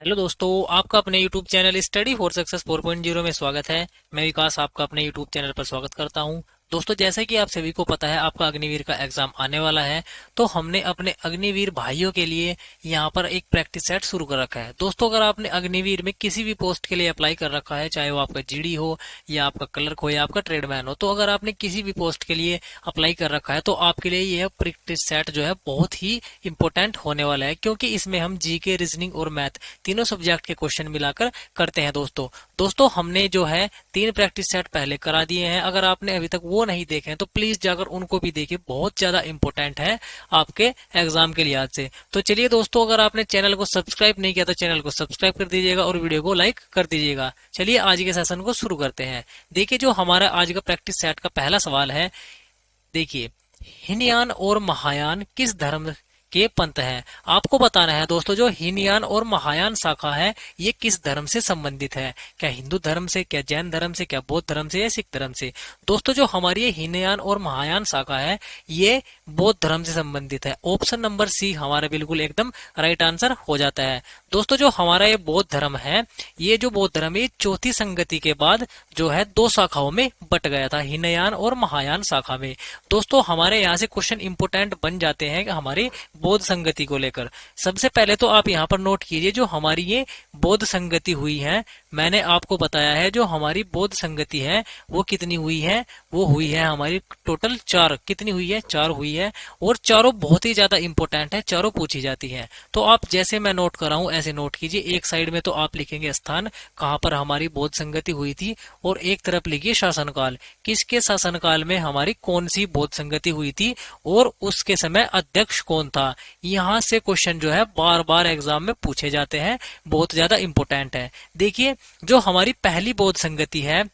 Hello दोस्तों, आपका अपने YouTube channel study for success 4.0 में स्वागत है। मैं विकास आपका अपने YouTube चैनल पर स्वागत करता हूं। दोस्तों, जैसे कि आप सभी को पता है, आपका अग्निवीर का एग्जाम आने वाला है। तो हमने अपने अग्निवीर भाइयों के लिए यहाँ पर एक प्रैक्टिस सेट शुरू कर रखा है। दोस्तों, अगर आपने अग्निवीर में किसी भी पोस्ट के लिए अप्लाई कर रखा है, चाहे वो आपका जीडी हो या आपका क्लर्क हो या आपका ट्रेडमैन हो, तो अगर आपने किसी भी पोस्ट के लिए अप्लाई कर रखा है तो आपके लिए यह प्रैक्टिस सेट जो है बहुत ही इंपॉर्टेंट होने वाला है, क्योंकि इसमें हम जीके, रीजनिंग और मैथ तीनों सब्जेक्ट के क्वेश्चन मिलाकर करते हैं। दोस्तों हमने जो है 3 प्रैक्टिस सेट पहले करा दिए हैं। अगर आपने अभी तक वो नहीं देखे हैं तो प्लीज जाकर उनको भी देखिए, बहुत ज्यादा इंपॉर्टेंट है आपके एग्जाम के लिहाज से। तो चलिए दोस्तों, अगर आपने चैनल को सब्सक्राइब नहीं किया तो चैनल को सब्सक्राइब कर दीजिएगा और वीडियो को लाइक कर दीजिएगा। चलिए आज के सेशन को शुरू करते हैं। देखिए, जो हमारा आज का प्रैक्टिस सेट का पहला सवाल है, देखिए, हीनयान और महायान किस धर्म के पंथ हैं? आपको बताना है दोस्तों, जो हीनयान और महायान शाखा है ये किस धर्म से संबंधित है? क्या हिंदू धर्म से, क्या जैन धर्म से, क्या बौद्ध धर्म से या सिख धर्म से? दोस्तों, जो हमारी ये हीनयान और महायान शाखा है ये बौद्ध धर्म से संबंधित है। ऑप्शन नंबर सी हमारा बिल्कुल एकदम राइट आंसर हो जाता है। दोस्तों, जो हमारा ये बौद्ध धर्म है, ये जो बौद्ध धर्म है चौथी संगति के बाद जो है 2 शाखाओं में बट गया था, हीनयान और महायान शाखा में। दोस्तों, हमारे यहाँ से क्वेश्चन इंपोर्टेंट बन जाते हैं कि हमारी बौद्ध संगति को लेकर। सबसे पहले तो आप यहाँ पर नोट कीजिए, जो हमारी ये बौद्ध संगति हुई है, मैंने आपको बताया है जो हमारी बौद्ध संगति है वो कितनी हुई है, वो हुई है हमारी टोटल 4। कितनी हुई है? 4 हुई है। और चारों बहुत ही ज्यादा इंपॉर्टेंट है, चारों पूछी जाती है। तो आप जैसे मैं नोट कर रहा हूं ऐसे नोट कीजिए। एक साइड में तो आप लिखेंगे स्थान, कहां पर हमारी बौद्ध संगति हुई थी, और एक तरफ लिखिए शासनकाल, किसके शासनकाल में हमारी कौन सी बौद्ध संगति हुई थी और उसके समय अध्यक्ष कौन था। यहाँ से क्वेश्चन जो है बार बार एग्जाम में पूछे जाते हैं, बहुत ज्यादा इंपॉर्टेंट है। देखिए, जो हमारी पहली बौद्ध संगति है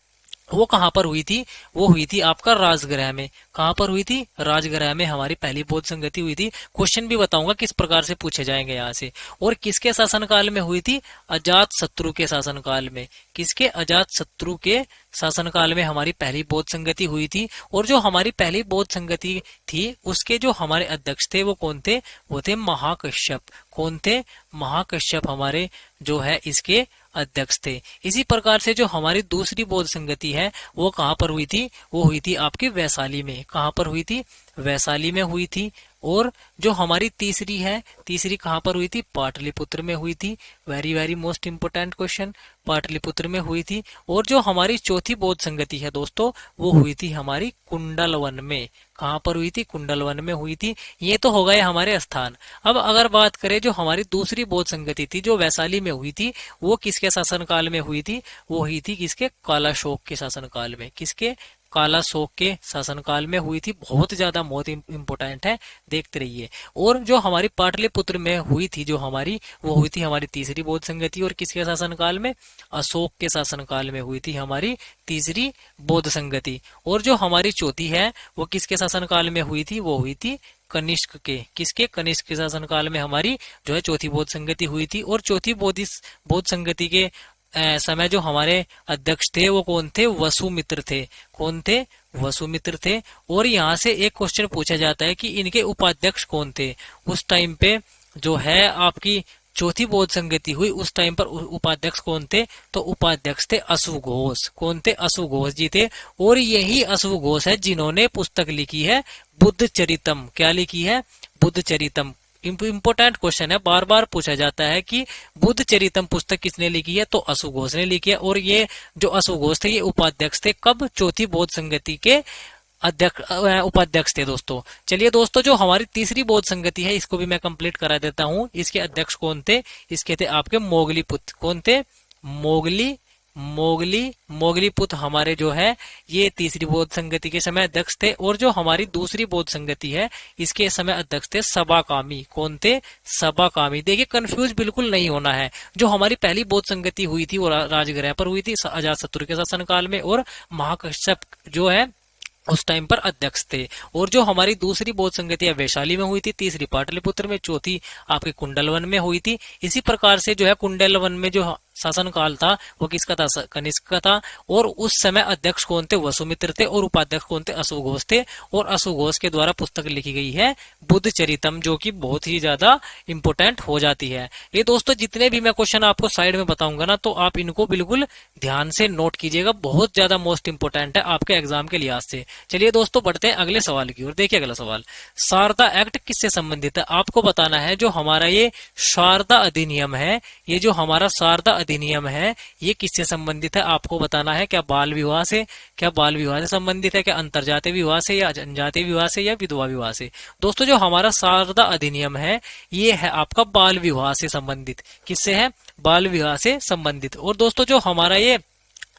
वो कहां पर हुई थी? वो हुई थी आपका राजगृह में। कहां पर हुई थी? राजगृह में हमारी पहली बौद्ध संगति हुई थी। क्वेश्चन भी बताऊंगा किस प्रकार से पूछे जाएंगे यहाँ से। और किसके शासनकाल में हुई थी? अजात शत्रु के शासनकाल में। किसके? अजात शत्रु के शासनकाल में हमारी पहली बौद्ध संगति हुई थी। और जो हमारी पहली बौद्ध संगति थी उसके जो हमारे अध्यक्ष थे वो कौन थे? वो थे महाकश्यप। कौन थे? महाकश्यप हमारे जो है इसके अध्यक्ष थे। इसी प्रकार से जो हमारी दूसरी बौद्ध संगति है वो कहां पर हुई थी? वो हुई थी आपकी वैशाली में। कहां पर हुई थी? वैशाली में हुई थी। और जो हमारी तीसरी है, तीसरी कहां पर हुई थी? पाटलिपुत्र में हुई थी। Very very most important question, Pataliputra में हुई थी। और जो हमारी चौथी बौद्ध संगति है दोस्तों, वो हुई थी हमारी कुंडलवन में। कहां पर हुई थी? कुंडलवन में हुई थी। ये तो हो गए हमारे स्थान। अब अगर बात करें जो हमारी दूसरी बौद्ध संगति थी जो वैशाली में हुई थी, वो किसके शासनकाल में हुई थी? वो हुई थी किसके? कालाशोक के शासनकाल में। किसके? कालाशोक के शासनकाल में हुई थी। बहुत ज्यादा बहुत इंपोर्टेंट है, देखते रहिए। और जो हमारी पाटलिपुत्र में हुई थी जो हमारी, वो हुई थी हमारी तीसरी बौद्ध संगति। और किसके शासनकाल में? अशोक के शासनकाल में हुई थी हमारी तीसरी बौद्ध संगति। और जो हमारी चौथी है वो किसके शासनकाल में हुई थी? वो हुई थी कनिष्क के। किसके? कनिष्क के शासनकाल में हमारी जो है चौथी बौद्ध संगति हुई थी। और चौथी बौद्ध संगति के समय जो हमारे अध्यक्ष थे वो कौन थे? वसुमित्र थे। कौन थे? वसुमित्र थे। और यहाँ से एक क्वेश्चन पूछा जाता है कि इनके उपाध्यक्ष कौन थे उस टाइम पे, जो है आपकी चौथी बौद्ध संगति हुई उस टाइम पर उपाध्यक्ष कौन थे? तो उपाध्यक्ष थे अश्वघोष। कौन थे? अश्वघोष जी थे। और यही अश्वघोष है जिन्होंने पुस्तक लिखी है बुद्ध चरितम। क्या लिखी है? बुद्ध चरितम। इंपोर्टेंट क्वेश्चन है, बार बार पूछा जाता है कि बुद्ध चरितम पुस्तक किसने लिखी है? तो अश्वघोष ने लिखी है। और ये जो अश्वघोष थे ये उपाध्यक्ष थे। कब? चौथी बौद्ध संगति के उपाध्यक्ष थे दोस्तों। चलिए दोस्तों, जो हमारी तीसरी बौद्ध संगति है इसको भी मैं कंप्लीट करा देता हूं। इसके अध्यक्ष कौन थे? इसके थे आपके मोगली पुत्र। कौन थे? मोगली पुत्र हमारे जो है ये तीसरी बौद्ध संगति के समय अध्यक्ष थे। और जो हमारी दूसरी बौद्ध संगति है इसके समय अध्यक्ष थे सबाकामी। कौन थे? सबाकामी। देखिए, कंफ्यूज बिल्कुल नहीं होना है। जो हमारी पहली बौद्ध संगति हुई थी वो राजगृह पर हुई थी अजातशत्रु के शासनकाल में, और महाकश्यप जो है उस टाइम पर अध्यक्ष थे। और जो हमारी दूसरी बौद्ध संगति वैशाली में हुई थी, तीसरी पाटलिपुत्र में, चौथी आपके कुंडलवन में हुई थी। इसी प्रकार से जो है कुंडलवन में जो शासनकाल था वो किसका था, कनिष्क का था। और उस समय अध्यक्ष कौन थे, वसुमित्र थे। और उपाध्यक्ष कौन थे, अश्वघोष थे। और अश्वघोष के द्वारा पुस्तक लिखी गई है बुद्ध चरितम, जो कि बहुत ही ज्यादा इंपोर्टेंट हो जाती है। ये दोस्तों जितने भी मैं क्वेश्चन आपको साइड में बताऊंगा ना, तो आप इनको बिल्कुल ध्यान से नोट कीजिएगा, बहुत ज्यादा मोस्ट इंपोर्टेंट है आपके एग्जाम के लिहाज से। चलिए दोस्तों बढ़ते हैं अगले सवाल की ओर। देखिए अगला सवाल, शारदा एक्ट किससे संबंधित है। आपको बताना है जो हमारा ये शारदा अधिनियम है, ये जो हमारा शारदा अधिनियम है, ये किससे संबंधित है आपको बताना है। क्या बाल विवाह से, क्या बाल विवाह से संबंधित है, क्या अंतरजातीय विवाह से, या जनजातीय विवाह से, या विधवा विवाह से। दोस्तों जो हमारा शारदा अधिनियम है ये है आपका बाल विवाह से संबंधित। किससे है, बाल विवाह से संबंधित। और दोस्तों जो हमारा ये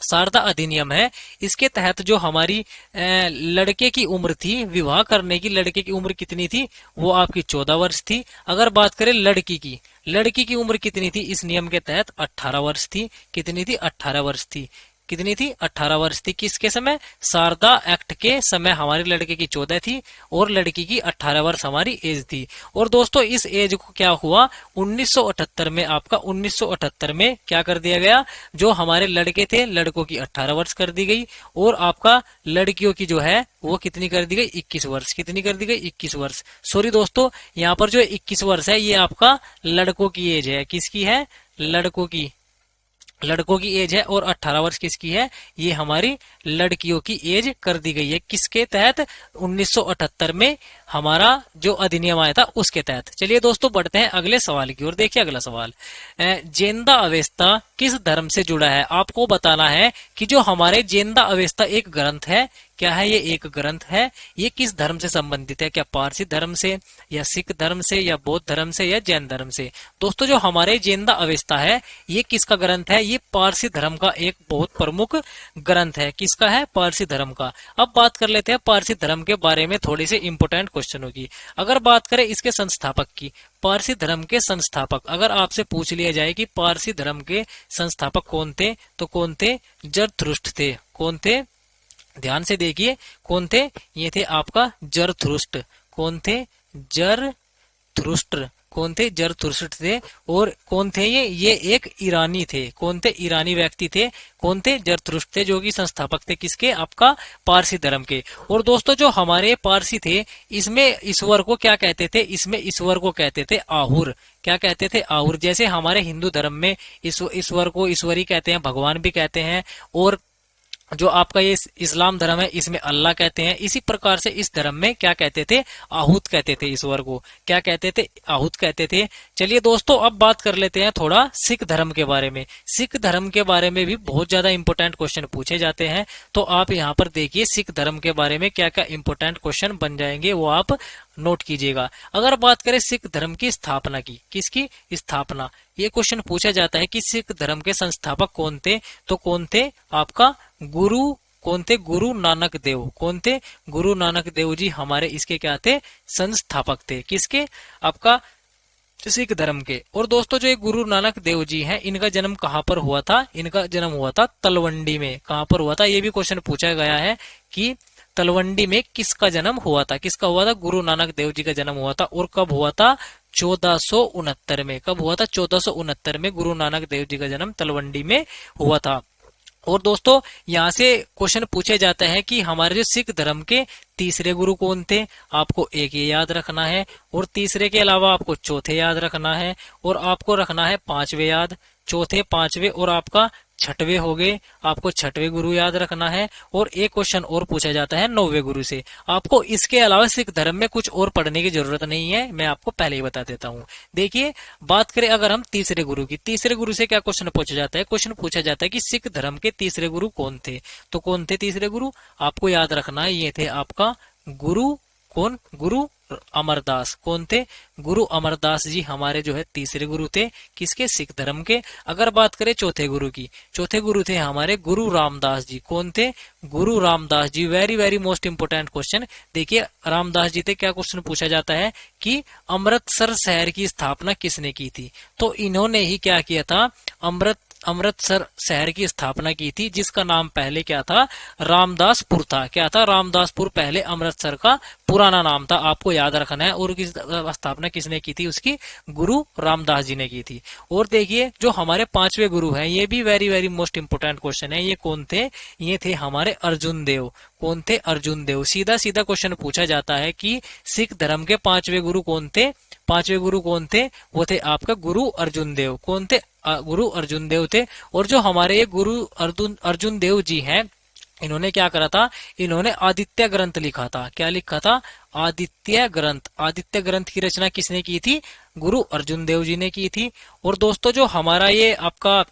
शारदा अधिनियम है, इसके तहत जो हमारी लड़के की उम्र थी विवाह करने की, लड़के की उम्र कितनी थी, वो आपकी 14 वर्ष थी। अगर बात करें लड़की की उम्र कितनी थी इस नियम के तहत, 18 वर्ष थी। कितनी थी, 18 वर्ष थी। कितनी थी, 18 वर्ष थी। किसके समय, शारदा एक्ट के समय हमारे लड़के की 14 थी और लड़की की 18 वर्ष हमारी एज थी। और दोस्तों इस एज को क्या हुआ, 1978 में, आपका 1978 में क्या कर दिया गया, जो हमारे लड़के थे लड़कों की 18 वर्ष कर दी गई, और आपका लड़कियों की जो है वो कितनी कर दी गई, 21 वर्ष। कितनी कर दी गई, 21 वर्ष। सॉरी दोस्तों, यहाँ पर जो 21 वर्ष है ये आपका लड़कों की एज है। किसकी है, लड़कों की एज है। और 18 वर्ष किसकी है, ये हमारी लड़कियों की एज कर दी गई है। किसके तहत, 1978 में हमारा जो अधिनियम आया था उसके तहत। चलिए दोस्तों बढ़ते हैं अगले सवाल की ओर। देखिए अगला सवाल, जेंदा अवेस्ता किस धर्म से जुड़ा है। आपको बताना है कि जो हमारे जेंदा अवेस्ता एक ग्रंथ है, क्या है, ये एक ग्रंथ है, ये किस धर्म से संबंधित है। क्या पारसी धर्म से, या सिख धर्म से, या बौद्ध धर्म से, या जैन धर्म से। दोस्तों जो हमारे जेंदा अवेस्ता है ये किसका ग्रंथ है, ये पारसी धर्म का एक बहुत प्रमुख ग्रंथ है। किसका है, पारसी धर्म का। अब बात कर लेते हैं पारसी धर्म के बारे में, थोड़ी सी इंपोर्टेंट क्वेश्चन होगी। अगर बात करें इसके संस्थापक की, पारसी धर्म के संस्थापक, अगर आपसे पूछ लिया जाए कि पारसी धर्म के संस्थापक कौन थे, तो कौन थे, जरथुष्ट्र थे। कौन थे, ध्यान से देखिए कौन थे, ये थे आपका जरथुष्ट्र। कौन थे, जरथुष्ट्र। कौन थे, जरथुष्ट्र थे। और कौन थे ये एक ईरानी थे। कौन थे, ईरानी व्यक्ति थे। कौन थे, जरथुष्ट्र थे, जो कि संस्थापक थे किसके, आपका पारसी धर्म के। और दोस्तों जो हमारे पारसी थे, इसमें ईश्वर को क्या कहते थे, इसमें ईश्वर को कहते थे आहुर। क्या कहते थे, आहुर। जैसे हमारे हिंदू धर्म में ईश्वर को ईश्वरी कहते हैं, भगवान भी कहते हैं। और जो आपका ये इस्लाम धर्म है इसमें अल्लाह कहते हैं। इसी प्रकार से इस धर्म में क्या कहते थे, आहूत कहते थे ईश्वर को। क्या कहते थे, आहूत कहते थे। चलिए दोस्तों अब बात कर लेते हैं थोड़ा सिख धर्म के बारे में। सिख धर्म के बारे में भी बहुत ज्यादा इंपोर्टेंट क्वेश्चन पूछे जाते हैं, तो आप यहाँ पर देखिए सिख धर्म के बारे में क्या क्या इंपोर्टेंट क्वेश्चन बन जाएंगे वो आप नोट कीजिएगा। अगर बात करें सिख धर्म की स्थापना की, किसकी स्थापना, ये क्वेश्चन पूछा जाता है कि सिख धर्म के संस्थापक कौन थे, तो कौन थे, आपका गुरु। कौन थे, गुरु नानक देव। कौन थे, गुरु नानक देव जी हमारे इसके क्या थे, संस्थापक थे। किसके, आपका सिख धर्म के। और दोस्तों जो ये गुरु नानक देव जी हैं, इनका जन्म कहाँ पर हुआ था, इनका जन्म हुआ था तलवंडी में। कहाँ पर हुआ था, ये भी क्वेश्चन पूछा गया है कि तलवंडी में किसका जन्म हुआ था। किसका हुआ था, गुरु नानक देव जी का जन्म हुआ था। और कब हुआ था, 1469 में। कब हुआ था, 1469 में गुरु नानक देव जी का जन्म तलवंडी में हुआ था। और दोस्तों यहाँ से क्वेश्चन पूछे जाता है कि हमारे जो सिख धर्म के तीसरे गुरु कौन थे, आपको एक ये याद रखना है। और तीसरे के अलावा आपको चौथे याद रखना है। और आपको रखना है पांचवे याद, चौथे पांचवे, और आपका छठवे हो गए, आपको छठवे गुरु याद रखना है। और एक क्वेश्चन और पूछा जाता है नौवे गुरु से। आपको इसके अलावा सिख धर्म में कुछ और पढ़ने की जरूरत नहीं है, मैं आपको पहले ही बता देता हूँ। देखिए बात करें अगर हम तीसरे गुरु की, तीसरे गुरु से क्या क्वेश्चन पूछा जाता है, क्वेश्चन पूछा जाता है कि सिख धर्म के तीसरे गुरु कौन थे। तो कौन थे तीसरे गुरु, आपको याद रखना है, ये थे आपका गुरु, कौन, गुरु अमरदास। कौन थे, गुरु अमरदास जी हमारे जो है तीसरे गुरु थे, किसके, सिख धर्म के। अगर बात करें चौथे गुरु की, चौथे गुरु थे हमारे गुरु रामदास जी। कौन थे, Guru Ramdas ji. Very very most important question. देखिए रामदास जी थे, क्या क्वेश्चन पूछा जाता है कि अमृतसर शहर की स्थापना किसने की थी। तो इन्होंने ही क्या किया था, अमृतसर शहर की स्थापना की थी, जिसका नाम पहले क्या था, रामदासपुर था। क्या था, रामदासपुर पहले अमृतसर का पुराना नाम था, आपको याद रखना है। और उसकी स्थापना किसने की थी? उसकी गुरु रामदास जी ने की थी। और देखिए जो हमारे पांचवे गुरु हैं, ये भी very very most important question है। ये कौन थे? ये थे हमारे अर्जुन देव। कौन थे? अर्जुन देव। सीधा सीधा क्वेश्चन पूछा जाता है कि सिख धर्म के पांचवे गुरु कौन थे? पांचवे गुरु कौन थे? वो थे आपका गुरु अर्जुन देव। कौन थे? गुरु अर्जुन देव थे। और जो हमारे ये गुरु अर्जुन देव जी हैं, इन्होंने क्या करा था? इन्होंने आदित्य ग्रंथ लिखा था। क्या लिखा था? आदित्य ग्रंथ। आदित्य ग्रंथ की रचना किसने की थी? गुरु अर्जुन देव जी ने की थी। और दोस्तों जो हमारा ये आपका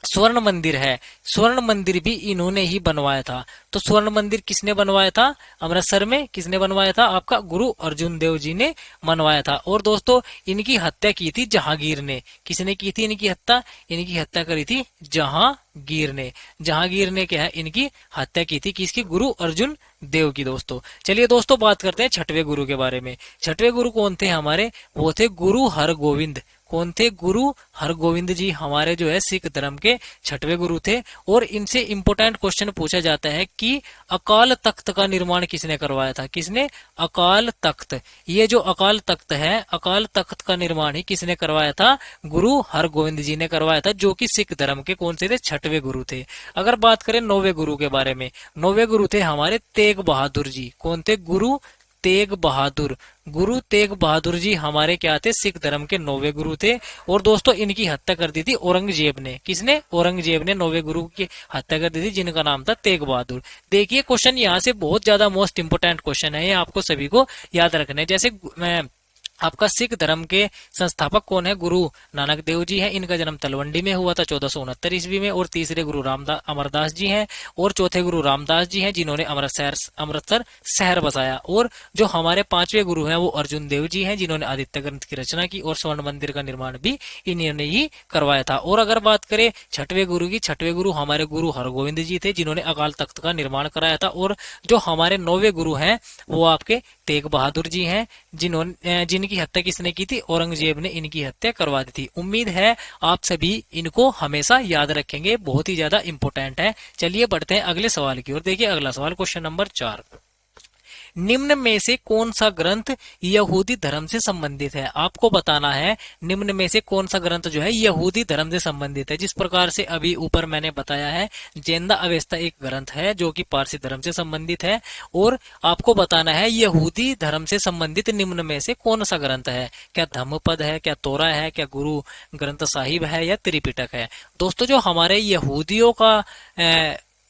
स्वर्ण मंदिर है, स्वर्ण मंदिर भी इन्होंने ही बनवाया था। तो स्वर्ण मंदिर किसने बनवाया था? अमृतसर में किसने बनवाया था? आपका गुरु अर्जुन देव जी ने बनवाया था। और दोस्तों इनकी हत्या की थी जहांगीर ने। किसने की थी इनकी हत्या? इनकी हत्या करी थी जहांगीर ने। जहांगीर ने क्या है? इनकी हत्या की थी। किसकी? गुरु अर्जुन देव की। दोस्तों चलिए दोस्तों बात करते हैं छठवें गुरु के बारे में। छठवें गुरु कौन थे हमारे? वो थे गुरु हरगोविंद। कौन थे? गुरु हरगोविंद जी हमारे जो है सिख धर्म के छठवें गुरु थे। और इनसे इंपोर्टेंट क्वेश्चन पूछा जाता है कि अकाल तख्त का निर्माण किसने करवाया था? किसने? अकाल तख्त। ये जो अकाल तख्त है, अकाल तख्त का निर्माण ही किसने करवाया था? गुरु हरगोविंद जी ने करवाया था, जो कि सिख धर्म के कौन से थे? छठवें गुरु थे। अगर बात करें नौवे गुरु के बारे में, नौवे गुरु थे हमारे तेग बहादुर जी। कौन थे? गुरु तेग बहादुर। गुरु तेग बहादुर जी हमारे क्या थे? सिख धर्म के नौवे गुरु थे। और दोस्तों इनकी हत्या कर दी थी औरंगजेब ने। किसने? औरंगजेब ने नौवे गुरु की हत्या कर दी थी, जिनका नाम था तेग बहादुर। देखिए क्वेश्चन यहाँ से बहुत ज्यादा मोस्ट इंपोर्टेंट क्वेश्चन है, ये आपको सभी को याद रखना है। जैसे मैं आपका सिख धर्म के संस्थापक कौन है? गुरु नानक देव जी हैं। इनका जन्म तलवंडी में हुआ था 1469 ईस्वी में। और तीसरे गुरु रामदास अमरदास जी हैं। और चौथे गुरु रामदास जी हैं, जिन्होंने अमृतसर शहर बसाया। और जो हमारे पांचवें गुरु हैं वो अर्जुन देव जी हैं, जिन्होंने आदित्य ग्रंथ की रचना की। और स्वर्ण मंदिर का निर्माण भी इन्होंने ही करवाया था। और अगर बात करें छठवें गुरु की, छठवें गुरु हमारे गुरु हरगोविंद जी थे, जिन्होंने अकाल तख्त का निर्माण कराया था। और जो हमारे नौवे गुरु हैं वो आपके तेग बहादुर जी हैं, जिनकी हत्या किसने की थी? औरंगजेब ने इनकी हत्या करवा दी थी। उम्मीद है आप सभी इनको हमेशा याद रखेंगे, बहुत ही ज्यादा इंपॉर्टेंट है। चलिए बढ़ते हैं अगले सवाल की ओर। देखिए अगला सवाल क्वेश्चन नंबर 4। निम्न में से कौन सा ग्रंथ यहूदी धर्म से संबंधित है? आपको बताना है निम्न में से कौन सा ग्रंथ जो है यहूदी धर्म से संबंधित है। जिस प्रकार से अभी ऊपर मैंने बताया है, जेंदा अवेस्ता एक ग्रंथ है जो कि पारसी धर्म से संबंधित है। और आपको बताना है यहूदी धर्म से संबंधित निम्न में से कौन सा ग्रंथ है। क्या धम्मपद है? क्या तोरा है? क्या गुरु ग्रंथ साहिब है? या त्रिपिटक है? दोस्तों जो हमारे यहूदियों का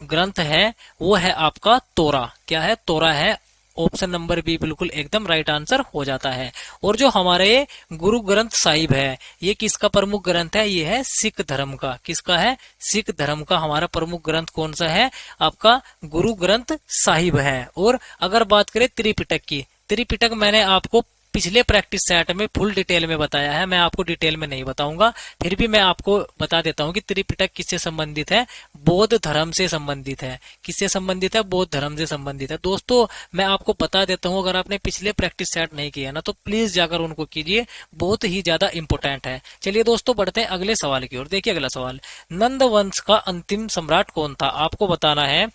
ग्रंथ है वो है आपका तोरा। क्या है? तोरा है। ऑप्शन नंबर बी बिल्कुल एकदम राइट आंसर हो जाता है। और जो हमारे गुरु ग्रंथ साहिब है, ये किसका प्रमुख ग्रंथ है? ये है सिख धर्म का। किसका है? सिख धर्म का हमारा प्रमुख ग्रंथ कौन सा है? आपका गुरु ग्रंथ साहिब है। और अगर बात करें त्रिपिटक की, त्रिपिटक मैंने आपको पिछले प्रैक्टिस सेट में फुल डिटेल में बताया है, मैं आपको डिटेल में नहीं बताऊंगा। फिर भी मैं आपको बता देता हूं कि त्रिपिटक किससे संबंधित है? बौद्ध धर्म से संबंधित है। किससे संबंधित है? बौद्ध धर्म से संबंधित है। दोस्तों मैं आपको बता देता हूं, अगर आपने पिछले प्रैक्टिस सेट नहीं किया ना तो प्लीज जाकर उनको कीजिए, बहुत ही ज्यादा इंपोर्टेंट है। चलिए दोस्तों बढ़ते हैं अगले सवाल की ओर। देखिए अगला सवाल, नंद वंश का अंतिम सम्राट कौन था? आपको बताना है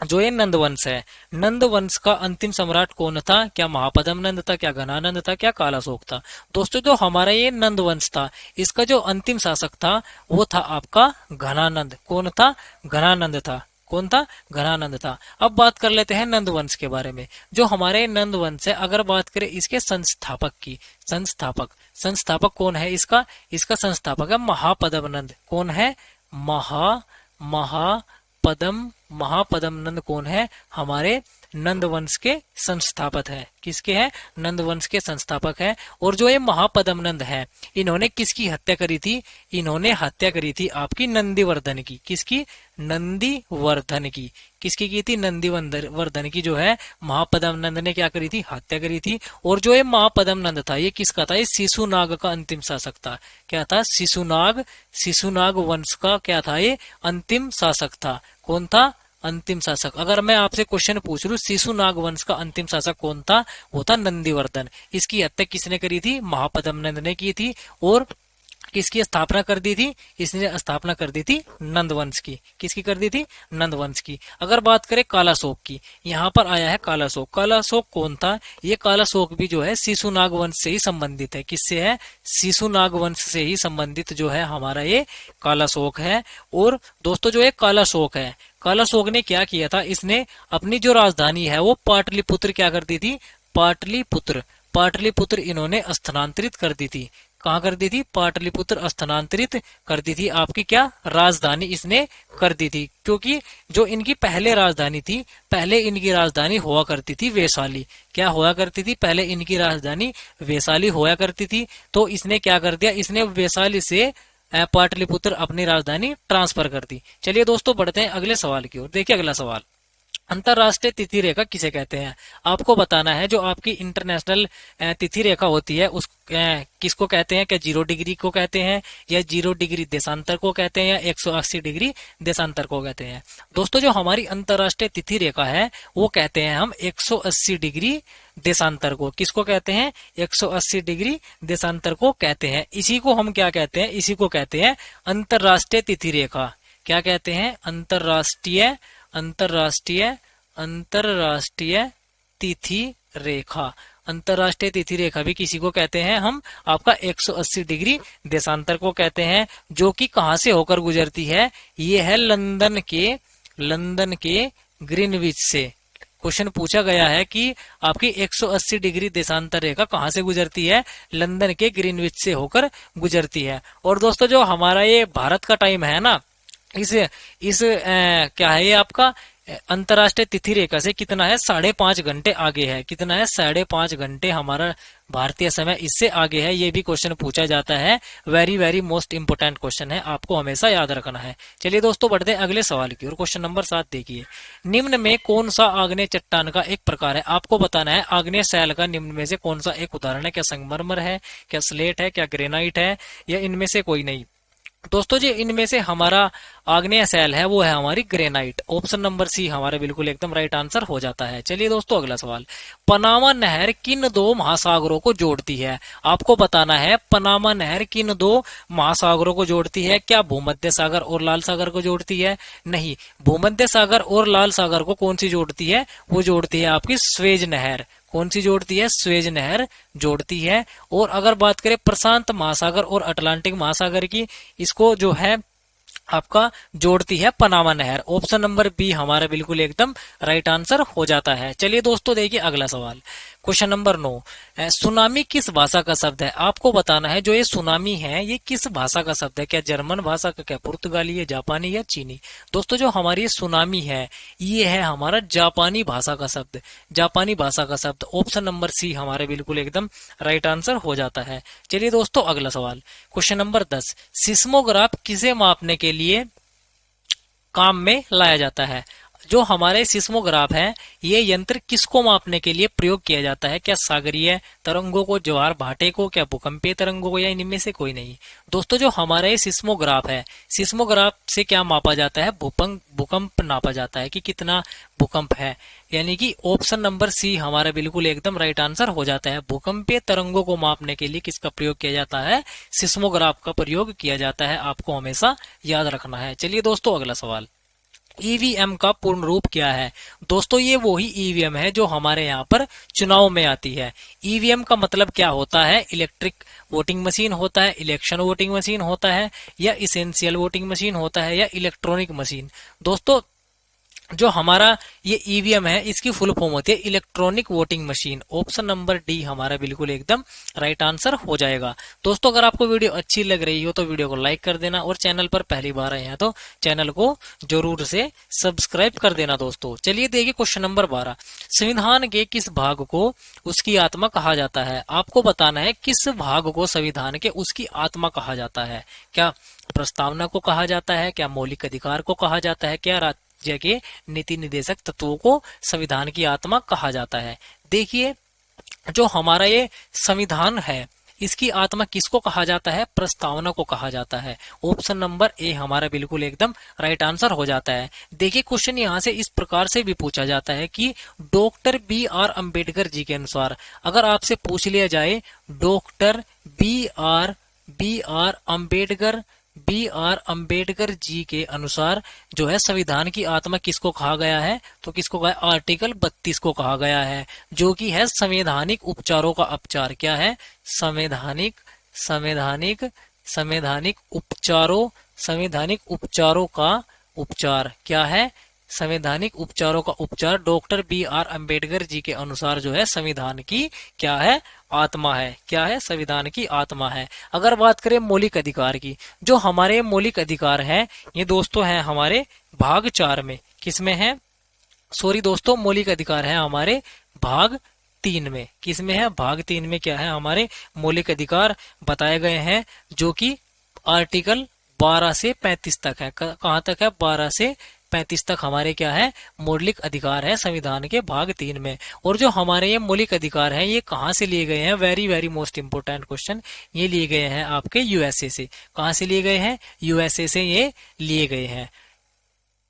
जो ये नंद वंश है, नंद वंश का अंतिम सम्राट कौन था? क्या महापद्म नंद था? क्या घनानंद था? क्या कालाशोक था? दोस्तों जो हमारा ये नंद वंश था, इसका जो अंतिम शासक था वो था आपका घनानंद। कौन था? घनानंद था। कौन था? घनानंद था। अब बात कर लेते हैं नंद वंश के बारे में। जो हमारे नंद वंश है, अगर बात करें इसके संस्थापक की, संस्थापक कौन है इसका? इसका संस्थापक है महापद्म नंद। कौन है? महापद्म नंद कौन है? हमारे नंद वंश के संस्थापक है। किसके हैं? नंद वंश के संस्थापक है। और जो ये महापद्म नंद है, इन्होंने किसकी हत्या करी थी? इन्होंने हत्या करी थी आपकी नंदीवर्धन की। किसकी? नंदीवर्धन की। किसकी की थी? नंदीवर्धन की जो है महापद्म नंद ने क्या करी थी? हत्या करी थी। और जो ये महापद्म नंद था ये किसका था? ये शिशुनाग का अंतिम शासक था। क्या था? शिशुनाग वंश का क्या था? ये अंतिम शासक था। कौन था? अंतिम शासक। अगर मैं आपसे क्वेश्चन पूछ लूं शिशुनाग वंश का अंतिम शासक कौन था? वो था नंदीवर्धन। इसकी हत्या किसने करी थी? महापद्म नंद ने की थी। और किसकी स्थापना कर दी थी? इसने स्थापना कर दी थी नंद वंश की। किसकी कर दी थी? नंद वंश की। अगर बात करें कालाशोक की, यहाँ पर आया है कालाशोक। कालाशोक कौन था? ये कालाशोक भी जो है शिशुनाग वंश से ही संबंधित है। किससे है? शिशुनाग वंश से ही संबंधित जो है हमारा ये कालाशोक है। और दोस्तों जो ये कालाशोक है, कालाशोक ने क्या किया था? इसने अपनी जो राजधानी है वो पाटलिपुत्र क्या कर दी थी? पाटलिपुत्र, पाटलिपुत्र इन्होंने स्थानांतरित कर दी थी। कहाँ कर दी थी? पाटलिपुत्र स्थानांतरित कर दी थी। आपकी क्या राजधानी इसने कर दी थी, क्योंकि जो इनकी पहले राजधानी थी, पहले इनकी राजधानी हुआ करती थी वैशाली। क्या हुआ करती थी? पहले इनकी राजधानी वैशाली हुआ करती थी। तो इसने क्या कर दिया? इसने वैशाली से पाटलिपुत्र अपनी राजधानी ट्रांसफर कर दी। चलिए दोस्तों बढ़ते हैं अगले सवाल की ओर। देखिए अगला सवाल, अंतरराष्ट्रीय तिथि रेखा किसे कहते हैं? आपको बताना है। जो आपकी इंटरनेशनल तिथि रेखा होती है उस किसको कहते हैं? क्या 0 डिग्री को कहते हैं, या 0 डिग्री देशांतर को कहते हैं, या 180 डिग्री देशांतर को कहते हैं? दोस्तों जो हमारी अंतरराष्ट्रीय तिथि रेखा है वो कहते हैं हम 180 डिग्री देशांतर को। किसको कहते हैं? 180 डिग्री देशांतर को कहते हैं। इसी को हम क्या कहते हैं? इसी को कहते हैं अंतरराष्ट्रीय तिथि रेखा। क्या कहते हैं? अंतरराष्ट्रीय अंतरराष्ट्रीय अंतरराष्ट्रीय तिथि रेखा। अंतरराष्ट्रीय तिथि रेखा भी किसी को कहते हैं हम? आपका 180 डिग्री देशांतर को कहते हैं, जो कि कहां से होकर गुजरती है? ये है लंदन के ग्रीनविच से। क्वेश्चन पूछा गया है कि आपकी 180 डिग्री देशांतर रेखा कहां से गुजरती है? लंदन के ग्रीनविच से होकर गुजरती है। और दोस्तों जो हमारा ये भारत का टाइम है ना, इस क्या है ये आपका अंतरराष्ट्रीय तिथि रेखा से कितना है? 5.5 घंटे आगे है। कितना है? 5.5 घंटे हमारा भारतीय समय इससे आगे है। ये भी क्वेश्चन पूछा जाता है। Very very most important question है, आपको हमेशा याद रखना है। चलिए दोस्तों बढ़ते हैं अगले सवाल की ओर। क्वेश्चन नंबर 7 देखिए, निम्न में कौन सा आग्नेय चट्टान का एक प्रकार है? आपको बताना है आग्नेय शैल का निम्न में से कौन सा एक उदाहरण है। क्या संगमरमर है, क्या स्लेट है, क्या ग्रेनाइट है, या इनमें से कोई नहीं? दोस्तों जी इनमें से हमारा आग्नेय शैल है वो है हमारी ग्रेनाइट। ऑप्शन नंबर सी हमारा बिल्कुल एकदम राइट आंसर हो जाता है। चलिए दोस्तों अगला सवाल, पनामा नहर किन 2 महासागरों को जोड़ती है? आपको बताना है पनामा नहर किन 2 महासागरों को जोड़ती है। क्या भूमध्य सागर और लाल सागर को जोड़ती है? नहीं, भूमध्य सागर और लाल सागर को कौन सी जोड़ती है? वो जोड़ती है आपकी स्वेज नहर। कौन सी जोड़ती है? स्वेज नहर जोड़ती है। और अगर बात करें प्रशांत महासागर और अटलांटिक महासागर की, इसको जो है आपका जोड़ती है पनामा नहर। ऑप्शन नंबर बी हमारा बिल्कुल एकदम राइट आंसर हो जाता है। चलिए दोस्तों देखिए अगला सवाल, क्वेश्चन नंबर 9, सुनामी किस भाषा का शब्द है? आपको बताना है जो ये सुनामी है ये किस भाषा का शब्द है। क्या जर्मन भाषा का, क्या पुर्तगाली है, जापानी या चीनी? दोस्तों जो हमारी सुनामी है ये है हमारा जापानी भाषा का शब्द। जापानी भाषा का शब्द। ऑप्शन नंबर सी हमारे बिल्कुल एकदम राइट आंसर हो जाता है। चलिए दोस्तों अगला सवाल, क्वेश्चन नंबर 10, सिस्मोग्राफ किसे मापने के लिए काम में लाया जाता है? जो हमारे सिस्मोग्राफ है ये यंत्र किसको मापने के लिए प्रयोग किया जाता है? क्या सागरीय तरंगों को, ज्वार भाटे को, क्या भूकंपीय तरंगों को, या इनमें से कोई नहीं? दोस्तों जो हमारा ये सिस्मोग्राफ है, सिस्मोग्राफ से क्या मापा जाता है? भूकंप नापा जाता है कि कितना भूकंप है। यानी कि ऑप्शन नंबर सी हमारा बिल्कुल एकदम राइट आंसर हो जाता है। भूकंपीय तरंगों को मापने के लिए किसका प्रयोग किया जाता है? सिस्मोग्राफ का प्रयोग किया जाता है, आपको हमेशा याद रखना है। चलिए दोस्तों अगला सवाल, ईवीएम का पूर्ण रूप क्या है? दोस्तों ये वही ईवीएम है जो हमारे यहाँ पर चुनाव में आती है। ईवीएम का मतलब क्या होता है? इलेक्ट्रिक वोटिंग मशीन होता है, इलेक्शन वोटिंग मशीन होता है, या इसेंशियल वोटिंग मशीन होता है, या इलेक्ट्रॉनिक मशीन? दोस्तों जो हमारा ये ईवीएम है इसकी फुल फॉर्म होती है electronic voting machine. Option number D हमारा बिल्कुल एकदम राइट आंसर हो जाएगा। दोस्तों अगर आपको वीडियो अच्छी लग रही हो तो वीडियो को लाइक कर देना, और चैनल पर पहली बार आए हैं तो चैनल को जरूर से सब्सक्राइब कर देना। दोस्तों चलिए देखिए क्वेश्चन नंबर 12, संविधान के किस भाग को उसकी आत्मा कहा जाता है? आपको बताना है किस भाग को संविधान के उसकी आत्मा कहा जाता है। क्या प्रस्तावना को कहा जाता है, क्या मौलिक अधिकार को कहा जाता है, क्या राज्य के नीति निर्देशक तत्वों को संविधान की आत्मा कहा जाता है? देखिए जो हमारा ये संविधान है इसकी आत्मा किसको कहा जाता है? प्रस्तावना को कहा जाता है। ऑप्शन नंबर ए हमारा बिल्कुल एकदम राइट आंसर हो जाता है। देखिए क्वेश्चन यहाँ से इस प्रकार से भी पूछा जाता है कि डॉक्टर B.R. अम्बेडकर जी के अनुसार, अगर आपसे पूछ लिया जाए doctor B.R. B R Ambedkar ji के अनुसार जो है संविधान की आत्मा किसको कहा गया है, तो किसको कहा है, आर्टिकल 32 को कहा गया है, जो कि है संवैधानिक उपचारों का उपचार। क्या है, संवैधानिक संवैधानिक संवैधानिक उपचारों का उपचार। क्या है, संवैधानिक उपचारों का उपचार doctor B R Ambedkar ji के अनुसार जो है संविधान की क्या है, आत्मा है। क्या है, संविधान की आत्मा है। अगर बात करें मौलिक अधिकार की, जो हमारे मौलिक अधिकार हैं ये दोस्तों हैं हमारे भाग 4 में। किसमें है, सॉरी दोस्तों, मौलिक अधिकार है हमारे भाग 3 में। किसमें है, भाग 3 में क्या है, हमारे मौलिक अधिकार बताए गए हैं, जो कि आर्टिकल 12 से 35 तक है। कहां तक है, 12 से 35 तक हमारे क्या है, मौलिक अधिकार है संविधान के भाग 3 में। और जो हमारे ये मौलिक अधिकार हैं ये कहां से लिए गए हैं, very very most important question, ये लिए गए हैं आपके यूएसए से। कहां से लिए गए हैं, यूएसए से ये लिए गए हैं।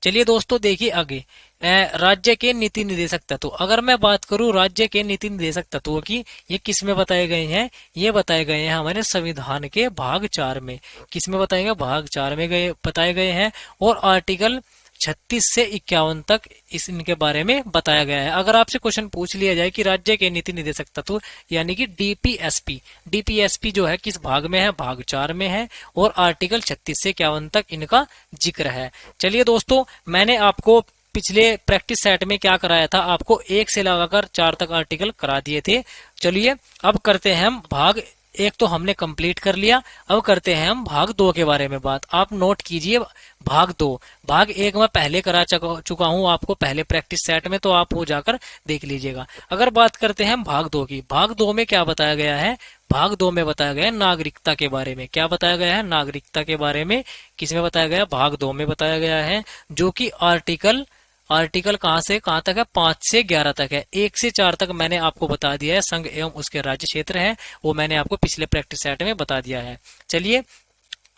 चलिए दोस्तों देखिए आगे, राज्य के नीति निर्देशक तत्व। अगर मैं बात करूं राज्य के नीति निर्देशक तत्वों की, ये किस में बताए गए हैं, ये बताए गए हैं हमारे संविधान के भाग 4 में। किस में बताए गए, भाग 4 में बताए गए हैं। और आर्टिकल 36 से 51 तक इनके बारे में बताया गया है। अगर आपसे क्वेश्चन पूछ लिया जाए कि राज्य के नीति निर्देशक तत्व यानी कि डीपीएसपी जो है किस भाग में है, भाग 4 में है, और आर्टिकल 36 से 51 तक इनका जिक्र है। चलिए दोस्तों, मैंने आपको पिछले प्रैक्टिस सेट में क्या कराया था, आपको 1 से लगाकर 4 तक आर्टिकल करा दिए थे। चलिए अब करते हैं हम भाग 1, तो हमने कंप्लीट कर लिया। अब करते हैं हम भाग 2 के बारे में बात। आप नोट कीजिए भाग 2। भाग 1 मैं पहले करा चुका हूं आपको पहले प्रैक्टिस सेट में, तो आप वो जाकर देख लीजिएगा। अगर बात करते हैं हम भाग 2 की, भाग 2 में क्या बताया गया है, भाग 2 में बताया गया है नागरिकता के बारे में। क्या बताया गया है, नागरिकता के बारे में। किसमें बताया गया, भाग 2 में बताया गया है, जो कि आर्टिकल कहां से कहां तक है, 5 से 11 तक है। 1 से 4 तक मैंने आपको बता दिया है, संघ एवं उसके राज्य क्षेत्र है, वो मैंने आपको पिछले प्रैक्टिस सेट में बता दिया है। चलिए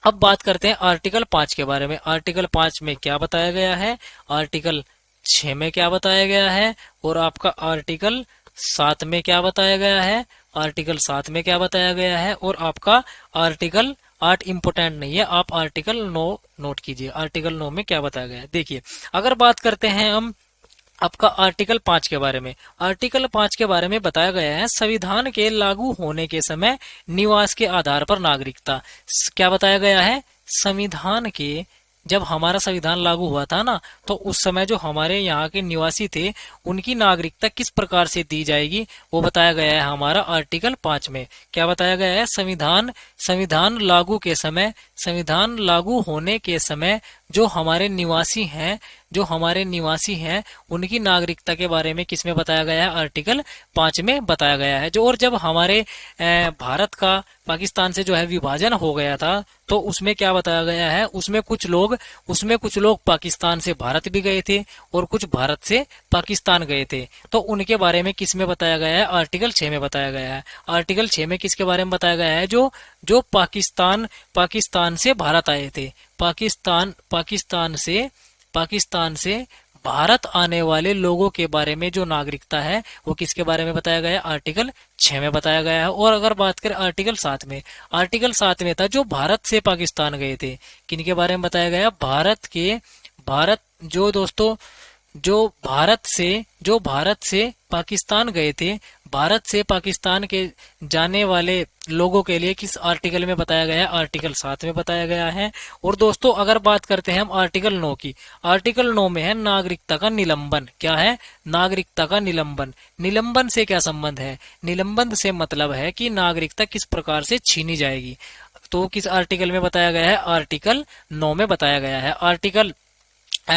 अब बात करते हैं आर्टिकल 5 के बारे में। आर्टिकल 5 में क्या बताया गया है, आर्टिकल 6 में क्या बताया गया है, और आपका आर्टिकल 7 में क्या बताया गया है, आर्टिकल 7 में क्या बताया गया है, और आपका आर्टिकल 8 इंपोर्टेंट नहीं है, आप आर्टिकल 9 नोट कीजिए। आर्टिकल 9 में क्या बताया गया है, देखिए। अगर बात करते हैं हम आपका आर्टिकल 5 के बारे में, आर्टिकल 5 के बारे में बताया गया है संविधान के लागू होने के समय निवास के आधार पर नागरिकता। क्या बताया गया है, संविधान के जब हमारा संविधान लागू हुआ था ना, तो उस समय जो हमारे यहाँ के निवासी थे उनकी नागरिकता किस प्रकार से दी जाएगी, वो बताया गया है हमारा आर्टिकल 5 में। क्या बताया गया है, संविधान लागू के समय, संविधान लागू होने के समय जो हमारे निवासी हैं उनकी नागरिकता के बारे में किसमें बताया गया है, आर्टिकल 5 में बताया गया है। जो और जब हमारे भारत का पाकिस्तान से जो है विभाजन हो गया था, तो उसमें क्या बताया गया है, उसमें कुछ लोग पाकिस्तान से भारत भी गए थे और कुछ भारत से पाकिस्तान गए थे, तो उनके बारे में किसमें बताया गया है, आर्टिकल 6 में बताया गया है। आर्टिकल 6 में किसके बारे में बताया गया है, जो पाकिस्तान से भारत आए थे, पाकिस्तान से भारत आने वाले लोगों के बारे में जो नागरिकता है वो किसके बारे में बताया गया है, आर्टिकल 6 में बताया गया है। और अगर बात करें आर्टिकल 7 में, आर्टिकल 7 में था जो भारत से पाकिस्तान गए थे, किनके बारे में बताया गया, जो भारत से पाकिस्तान गए थे, भारत से पाकिस्तान के जाने वाले लोगों के लिए किस आर्टिकल में बताया गया है, आर्टिकल 7 में बताया गया है। और दोस्तों अगर बात करते हैं हम आर्टिकल 9 की, आर्टिकल 9 में है नागरिकता का निलंबन। क्या है, नागरिकता का निलंबन। निलंबन से क्या संबंध है, निलंबन से मतलब है कि नागरिकता किस प्रकार से छीनी जाएगी। तो किस आर्टिकल में बताया गया है, आर्टिकल 9 में बताया गया है। आर्टिकल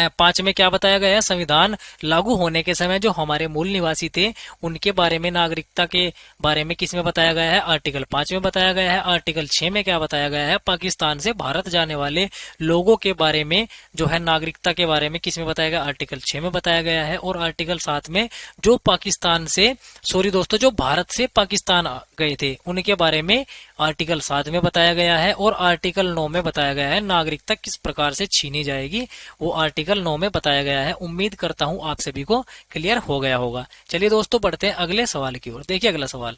5 में क्या बताया गया है, संविधान लागू होने के समय जो हमारे मूल निवासी थे उनके बारे में, नागरिकता के बारे में किस में बताया गया है, आर्टिकल 5 में बताया गया है। आर्टिकल 6 में क्या बताया गया है, पाकिस्तान से भारत जाने वाले लोगों के बारे में जो है नागरिकता के बारे में किस में बताया गया, आर्टिकल 6 में बताया गया है। और आर्टिकल 7 में जो भारत से पाकिस्तान गए थे उनके बारे में आर्टिकल 7 में बताया गया है। और आर्टिकल 9 में बताया गया है नागरिकता किस प्रकार से छीनी जाएगी, वो आर्टिकल 9 में बताया गया है। उम्मीद करता हूं आप सभी को क्लियर हो गया होगा। चलिए दोस्तों बढ़ते हैं अगले सवाल की ओर। देखिए अगला सवाल,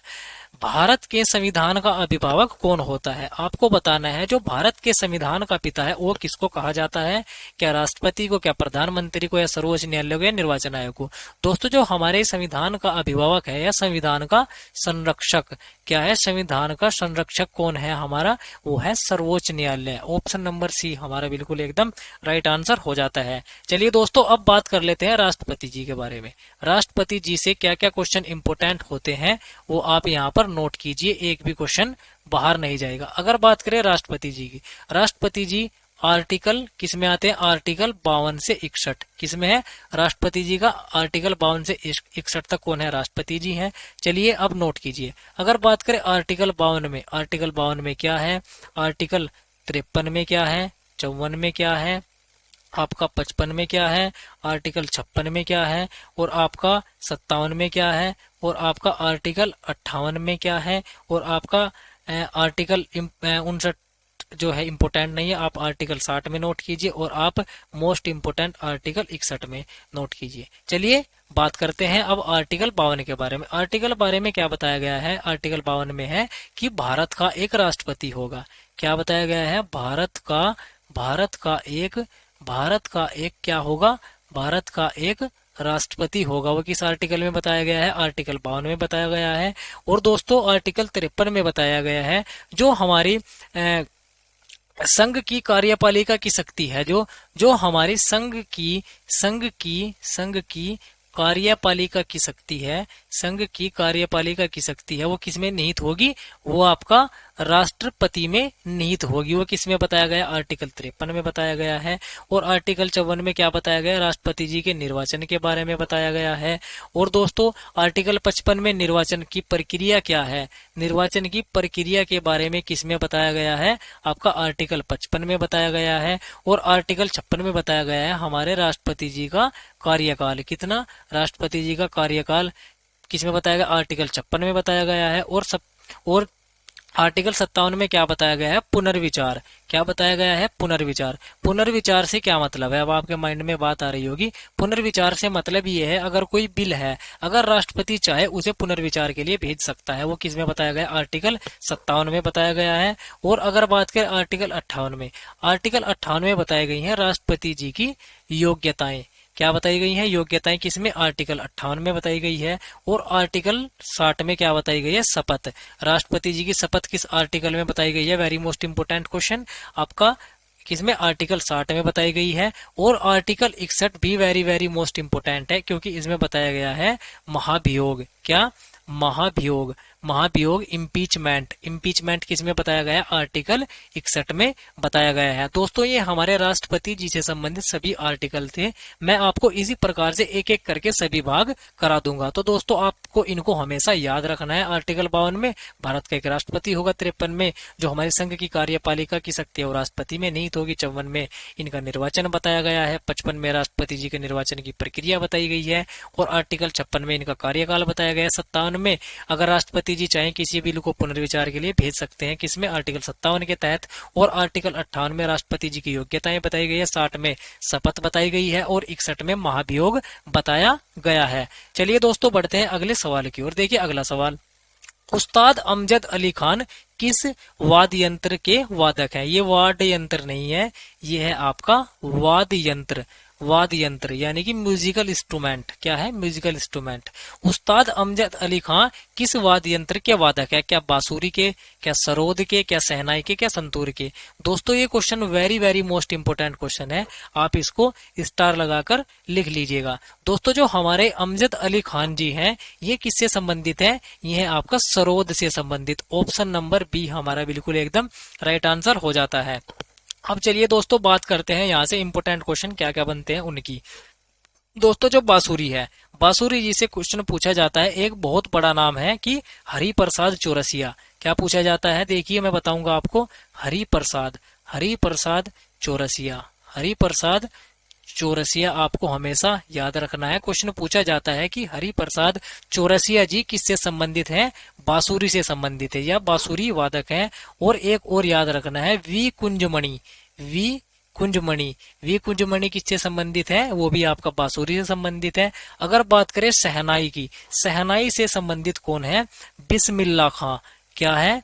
भारत के संविधान का अभिभावक कौन होता है? आपको बताना है जो भारत के संविधान का पिता है वो किसको कहा जाता है? क्या राष्ट्रपति को, क्या प्रधानमंत्री को, या सर्वोच्च न्यायालय को, या निर्वाचन आयोग को? दोस्तों जो हमारे संविधान का अभिभावक है या संविधान का संरक्षक, क्या है? संविधान का संरक्षक कौन है हमारा? वो है सर्वोच्च न्यायालय। ऑप्शन नंबर सी हमारा बिल्कुल एकदम राइट आंसर हो जाता है। चलिए दोस्तों अब बात कर लेते हैं राष्ट्रपति जी के बारे में। राष्ट्रपति जी से क्या क्या क्वेश्चन इंपोर्टेंट होते हैं वो आप यहाँ पर नोट कीजिए, एक भी क्वेश्चन बाहर नहीं जाएगा। अगर बात करें राष्ट्रपति जी की, राष्ट्रपति जी आर्टिकल किस में आते हैं? आर्टिकल 52 से 61 किस में है? राष्ट्रपति जी का आर्टिकल 52 से 61 तक कौन है? राष्ट्रपति जी हैं। चलिए अब नोट कीजिए। अगर बात करें आर्टिकल 52 में, आर्टिकल 52 में क्या है? आर्टिकल 53 में क्या है? 54 में क्या है? आपका 55 में क्या है? आर्टिकल 56 में क्या है? और आपका 57 में क्या है? और आपका आर्टिकल 58 में क्या है? और आपका आर्टिकल 59 जो है इम्पोर्टेंट नहीं है, आप आर्टिकल 60 में नोट कीजिए, और आप मोस्ट इम्पोर्टेंट आर्टिकल 61 में नोट कीजिए। चलिए बात करते हैं अब आर्टिकल 52 के बारे में। आर्टिकल बारे में क्या बताया गया है? आर्टिकल 52 में है कि भारत का एक राष्ट्रपति होगा। क्या बताया गया है? भारत का एक क्या होगा? भारत का एक राष्ट्रपति होगा। वो किस आर्टिकल में बताया गया है? आर्टिकल 52 में बताया गया है। और दोस्तों आर्टिकल 53 में बताया गया है जो हमारी संघ की कार्यपालिका की शक्ति है, जो हमारी संघ की कार्यपालिका की शक्ति है, संघ की कार्यपालिका की शक्ति है, वो किसमें निहित होगी? वो आपका राष्ट्रपति में निहित होगी। वो किसमें बताया गया? आर्टिकल 53 में बताया गया है। और आर्टिकल 54 में क्या बताया गया? राष्ट्रपति जी के निर्वाचन के बारे में बताया गया है। और दोस्तों आर्टिकल 55 में निर्वाचन की प्रक्रिया क्या है? निर्वाचन की प्रक्रिया के बारे में किसमें बताया गया है? आपका आर्टिकल 55 में बताया गया है। और आर्टिकल 56 में बताया गया है हमारे राष्ट्रपति जी का कार्यकाल कितना? राष्ट्रपति जी का कार्यकाल किसमें बताया गया? आर्टिकल 56 में बताया गया है। और आर्टिकल 57 में क्या बताया गया है? पुनर्विचार। क्या बताया गया है? पुनर्विचार। पुनर्विचार से क्या मतलब है? अब आपके माइंड में बात आ रही होगी। पुनर्विचार से मतलब ये है अगर कोई बिल है, अगर राष्ट्रपति चाहे उसे पुनर्विचार के लिए भेज सकता है। वो किस में बताया गया? आर्टिकल 57 में बताया गया है। और अगर बात करें आर्टिकल 58 में, आर्टिकल 58 में बताई गई है राष्ट्रपति जी की योग्यताएं। क्या बताई गई है? योग्यताएं किसमें? आर्टिकल 58 में बताई गई है। और आर्टिकल 60 में क्या बताई गई है? शपथ। राष्ट्रपति जी की शपथ किस आर्टिकल में बताई गई है? वेरी मोस्ट इंपोर्टेंट क्वेश्चन आपका किसमें? आर्टिकल 60 में बताई गई है। और आर्टिकल 61 भी वेरी वेरी मोस्ट इंपोर्टेंट है क्योंकि इसमें बताया गया है महाभियोग। क्या? महाभियोग। महाभियोग इम्पीचमेंट। इम्पीचमेंट किसमें बताया गया? आर्टिकल 61 में बताया गया है। दोस्तों ये हमारे राष्ट्रपति जी से संबंधित सभी आर्टिकल थे। मैं आपको इसी प्रकार से एक एक करके सभी भाग करा दूंगा। तो दोस्तों आपको इनको हमेशा याद रखना है। आर्टिकल 52 में भारत का एक राष्ट्रपति होगा। 53 में जो हमारे संघ की कार्यपालिका की शक्ति है वो राष्ट्रपति में निहित होगी। 54 में इनका निर्वाचन बताया गया है। 55 में राष्ट्रपति जी के निर्वाचन की प्रक्रिया बताई गई है। और आर्टिकल 56 में इनका कार्यकाल बताया गया है। 57 में अगर राष्ट्रपति जी चाहे किसी बिल को पुनर्विचार के लिए भेज सकते हैं किसमें? आर्टिकल 57 के तहत। और आर्टिकल 58 में राष्ट्रपति जी की योग्यताएं बताई गई है। 60 में शपथ बताई गई है। और 61 में महाभियोग बताया गया है। चलिए दोस्तों बढ़ते हैं अगले सवाल की ओर। देखिए अगला सवाल, उस्ताद अमजद अली खान किस वाद्य यंत्र के वादक हैं? ये वाद्य यंत्र नहीं है, ये है आपका वाद्य यंत्र। वाद्य यंत्र यानी कि म्यूजिकल इंस्ट्रूमेंट। क्या है? Musical instrument. उस्ताद अमजद अली खान किस वाद्य यंत्र के वादक है? क्या बांसुरी के, क्या सरोद के, क्या शहनाई के, क्या संतूर के? दोस्तों ये question very very most important question है, आप इसको स्टार लगाकर लिख लीजिएगा। दोस्तों जो हमारे अमजद अली खान जी हैं ये किससे संबंधित है? ये है आपका सरोद से संबंधित। ऑप्शन नंबर बी हमारा बिल्कुल एकदम राइट आंसर हो जाता है। अब चलिए दोस्तों बात करते हैं यहाँ से इंपोर्टेंट क्वेश्चन क्या क्या बनते हैं उनकी। दोस्तों जो बांसुरी है, बांसुरी जी से क्वेश्चन पूछा जाता है। एक बहुत बड़ा नाम है कि हरिप्रसाद चौरसिया। क्या पूछा जाता है? देखिए मैं बताऊंगा आपको। हरिप्रसाद चौरसिया। हरिप्रसाद चौरसिया आपको हमेशा याद रखना है। क्वेश्चन पूछा जाता है कि हरिप्रसाद चौरसिया जी किससे संबंधित हैं? बांसुरी से संबंधित है या बांसुरी वादक हैं। और एक और याद रखना है, V Kunjamani. V Kunjamani, V Kunjamani किससे संबंधित है? वो भी आपका बांसुरी से संबंधित है। अगर बात करें शहनाई की, शहनाई से संबंधित कौन है? बिस्मिल्लाह खां। क्या है?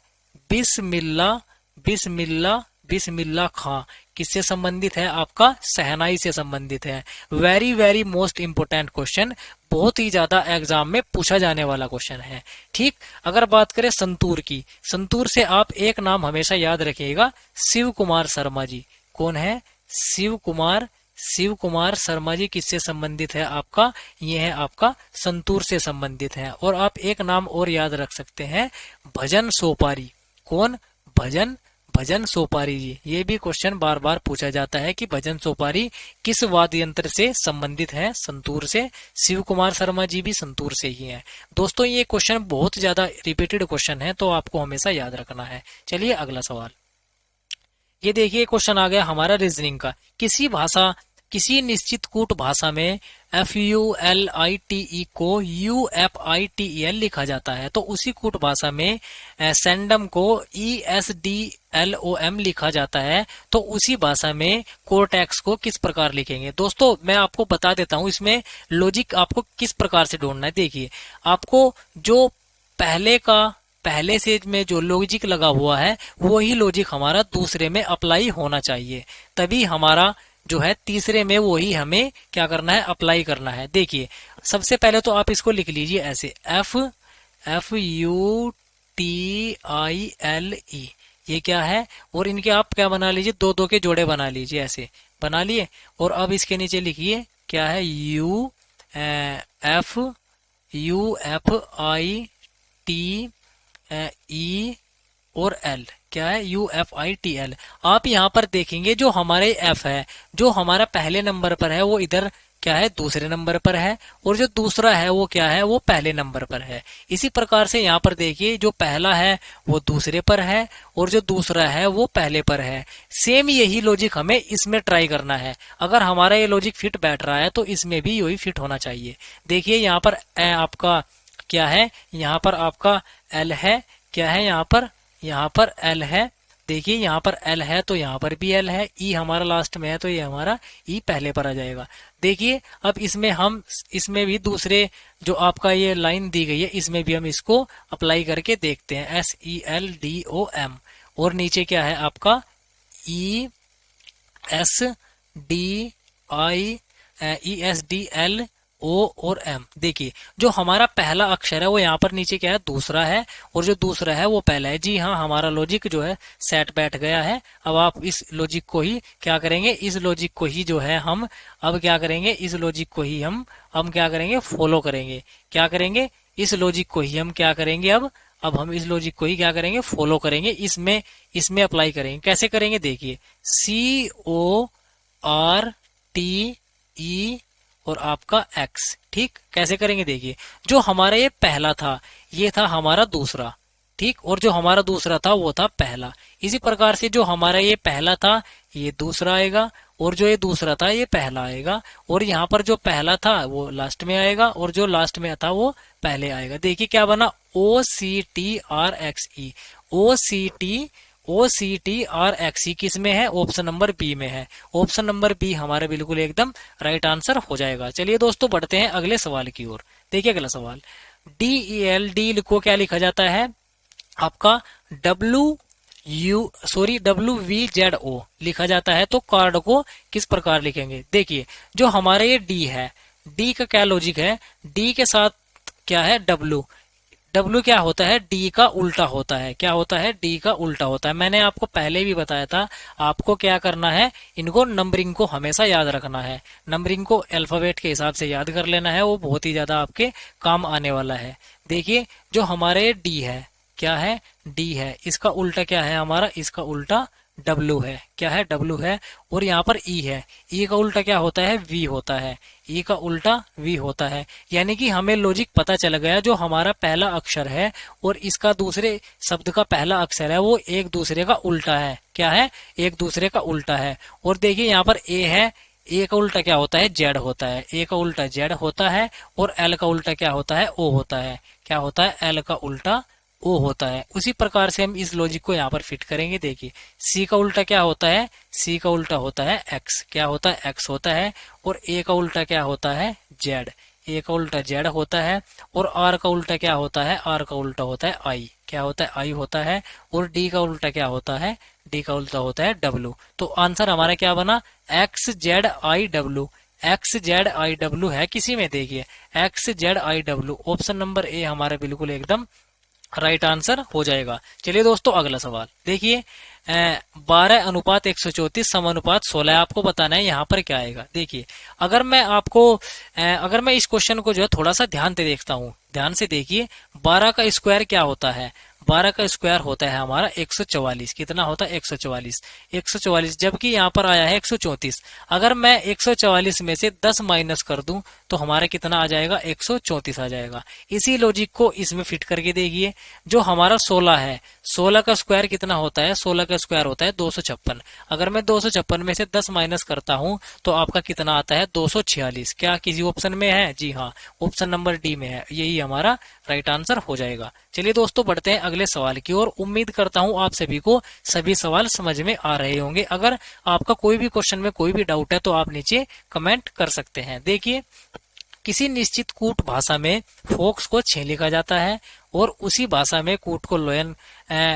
बिस्मिल्लाह, बिस्मिल्लाह, बिस्मिल्लाह खां किससे संबंधित है? आपका शहनाई से संबंधित है। Very very most important question, बहुत ही ज्यादा एग्जाम में पूछा जाने वाला क्वेश्चन है। ठीक, अगर बात करें संतूर की, संतूर से आप एक नाम हमेशा याद रखिएगा, शिव कुमार शर्मा जी। कौन है? शिव कुमार, शिव कुमार शर्मा जी किससे संबंधित है? आपका ये है आपका संतूर से संबंधित है। और आप एक नाम और याद रख सकते हैं, भजन सोपारी। कौन? भजन, भजन सोपारी जी। ये भी क्वेश्चन बार बार पूछा जाता है कि भजन सोपारी किस वाद्य यंत्र से संबंधित है? संतूर से। शिव कुमार शर्मा जी भी संतूर से ही है। दोस्तों ये क्वेश्चन बहुत ज्यादा रिपीटेड क्वेश्चन है, तो आपको हमेशा याद रखना है। चलिए अगला सवाल, ये देखिए क्वेश्चन आ गया हमारा रीजनिंग का। किसी निश्चित कूट भाषा में FULITE को UFITEL लिखा जाता है, तो उसी कूट भाषा में सैंडम को ESDLOM लिखा जाता है, तो उसी भाषा में कोर्टेक्स को किस प्रकार लिखेंगे? दोस्तों मैं आपको बता देता हूं, इसमें लॉजिक आपको किस प्रकार से ढूंढना है। देखिए, आपको जो पहले से में जो लॉजिक लगा हुआ है वही लॉजिक हमारा दूसरे में अप्लाई होना चाहिए, तभी हमारा जो है तीसरे में वही हमें क्या करना है? अप्लाई करना है। देखिए, सबसे पहले तो आप इसको लिख लीजिए ऐसे, FUTILE, ये क्या है? और इनके आप क्या बना लीजिए, दो दो के जोड़े बना लीजिए, ऐसे बना लिए। और अब इसके नीचे लिखिए क्या है? UFITE और L, क्या है? UFITL। आप यहाँ पर देखेंगे जो हमारे F है, जो हमारा पहले नंबर पर है, वो इधर क्या है? दूसरे नंबर पर है। और जो दूसरा है वो क्या है? वो पहले नंबर पर है। इसी प्रकार से यहाँ पर देखिए, जो पहला है वो दूसरे पर है और जो दूसरा है वो पहले पर है। सेम यही लॉजिक हमें इसमें ट्राई करना है। अगर हमारा ये लॉजिक फिट बैठ रहा है तो इसमें भी यही फिट होना चाहिए। देखिए यहाँ पर आपका क्या है? यहाँ पर आपका L है। क्या है यहाँ पर? यहाँ पर L है। देखिए यहाँ पर L है तो यहाँ पर भी L है। E हमारा लास्ट में है तो ये हमारा E पहले पर आ जाएगा। देखिए अब इसमें भी दूसरे जो आपका ये लाइन दी गई है, इसमें भी हम इसको अप्लाई करके देखते हैं। SELDOM और नीचे क्या है आपका? ESDL O और M। देखिए जो हमारा पहला अक्षर है वो यहाँ पर नीचे क्या है? दूसरा है, और जो दूसरा है वो पहला है। जी हाँ, हमारा लॉजिक जो है सेट बैठ गया है। अब आप इस लॉजिक को ही क्या करेंगे? इस लॉजिक को ही जो है हम अब क्या करेंगे? इस लॉजिक को ही हम क्या करेंगे? फॉलो करेंगे। क्या करेंगे? इस लॉजिक को ही हम क्या करेंगे? अब हम इस लॉजिक को ही क्या करेंगे? फॉलो करेंगे। इसमें अप्लाई करेंगे। कैसे करेंगे? देखिए, CORTE और आपका X। ठीक, कैसे करेंगे? देखिए, जो हमारा ये पहला था ये था हमारा दूसरा, ठीक, और जो हमारा दूसरा था वो था पहला। इसी प्रकार से जो हमारा ये पहला था ये दूसरा आएगा, और जो ये दूसरा था ये पहला आएगा, और यहाँ पर जो पहला था वो लास्ट में आएगा, और जो लास्ट में था वो पहले आएगा। देखिए क्या बना? OCTRXE। OCTRXE किस में है? ऑप्शन नंबर बी में है। ऑप्शन नंबर बी हमारा बिल्कुल एकदम राइट आंसर हो जाएगा। चलिए दोस्तों बढ़ते हैं अगले सवाल की ओर। देखिए अगला सवाल, DEL को क्या लिखा जाता है? आपका WVZO लिखा जाता है। तो कार्ड को किस प्रकार लिखेंगे? देखिए जो हमारा ये D है, D का क्या लॉजिक है? D के साथ क्या है? W क्या होता है? D का उल्टा होता है। क्या होता है? D का उल्टा होता है। मैंने आपको पहले भी बताया था, आपको क्या करना है? इनको नंबरिंग को हमेशा याद रखना है। नंबरिंग को अल्फाबेट के हिसाब से याद कर लेना है, वो बहुत ही ज्यादा आपके काम आने वाला है। देखिए जो हमारे D है, क्या है? D है। इसका उल्टा क्या है हमारा? इसका उल्टा W है। क्या है? W है। और यहाँ पर E है। E का उल्टा क्या होता है? V होता है। E का उल्टा V होता है। यानी कि हमें लॉजिक पता चल गया, जो हमारा पहला अक्षर है और इसका दूसरे शब्द का पहला अक्षर है वो एक दूसरे का उल्टा है। क्या है? एक दूसरे का उल्टा है। और देखिए यहाँ पर A है, A का उल्टा क्या होता है? Z होता है। A का उल्टा Z होता है, और L का उल्टा क्या होता है? O होता है। क्या होता है? L का उल्टा ओ होता है। उसी प्रकार से हम इस लॉजिक को यहाँ पर फिट करेंगे। देखिए सी का उल्टा क्या होता है, सी का उल्टा होता है एक्स, क्या होता है एक्स होता है। और ए का उल्टा क्या होता है जेड, ए का उल्टा जेड होता है। और आर का उल्टा क्या होता है, आर का उल्टा होता है आई, क्या होता है आई होता है। और डी का उल्टा क्या होता है, डी का उल्टा होता है डब्ल्यू। तो आंसर हमारा क्या बना, x Z I W. X Z I W है किसी में, देखिए x Z I W, option number A हमारा बिल्कुल एकदम राइट आंसर हो जाएगा। चलिए दोस्तों अगला सवाल देखिए, 12:134 समानुपात 16 आपको बताना है यहाँ पर क्या आएगा। देखिए अगर मैं आपको अगर मैं इस क्वेश्चन को जो है थोड़ा सा ध्यान से देखता हूँ, ध्यान से देखिए, 12 का स्क्वायर क्या होता है, 12 का स्क्वायर होता है हमारा 144। कितना होता है 144, 144, जबकि यहाँ पर आया है 134। अगर मैं 144 में से 10 माइनस कर दूं तो हमारा कितना आ जाएगा, 134 आ जाएगा। इसी लॉजिक को इसमें फिट करके देखिए, जो हमारा 16 है, 16 का स्क्वायर कितना होता है, 16 का स्क्वायर होता है 256। अगर मैं 256 में से 10 माइनस करता हूं तो आपका कितना आता है 246। क्या किसी ऑप्शन में है, जी हाँ ऑप्शन नंबर डी में है, यही हमारा राइट आंसर हो जाएगा। चलिए दोस्तों बढ़ते हैं अगले सवाल की ओर। उम्मीद करता हूं आप सभी को सभी सवाल समझ में आ रहे होंगे। अगर आपका कोई भी क्वेश्चन में कोई भी डाउट है तो आप नीचे कमेंट कर सकते हैं। देखिए किसी निश्चित कूट भाषा में फोक्स को छे लिखा जाता है और उसी भाषा में कूट को लोयन,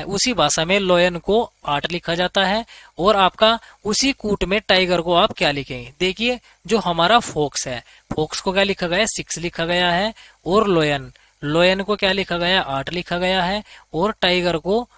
उसी भाषा में लोयन को 8 लिखा जाता है। और आपका उसी कूट में टाइगर को आप क्या लिखेंगे। देखिए जो हमारा फोक्स है, फोक्स को क्या लिखा गया है 6 लिखा गया है। और लोयन, लोयन को क्या लिखा गया है 8 लिखा गया है। और टाइगर को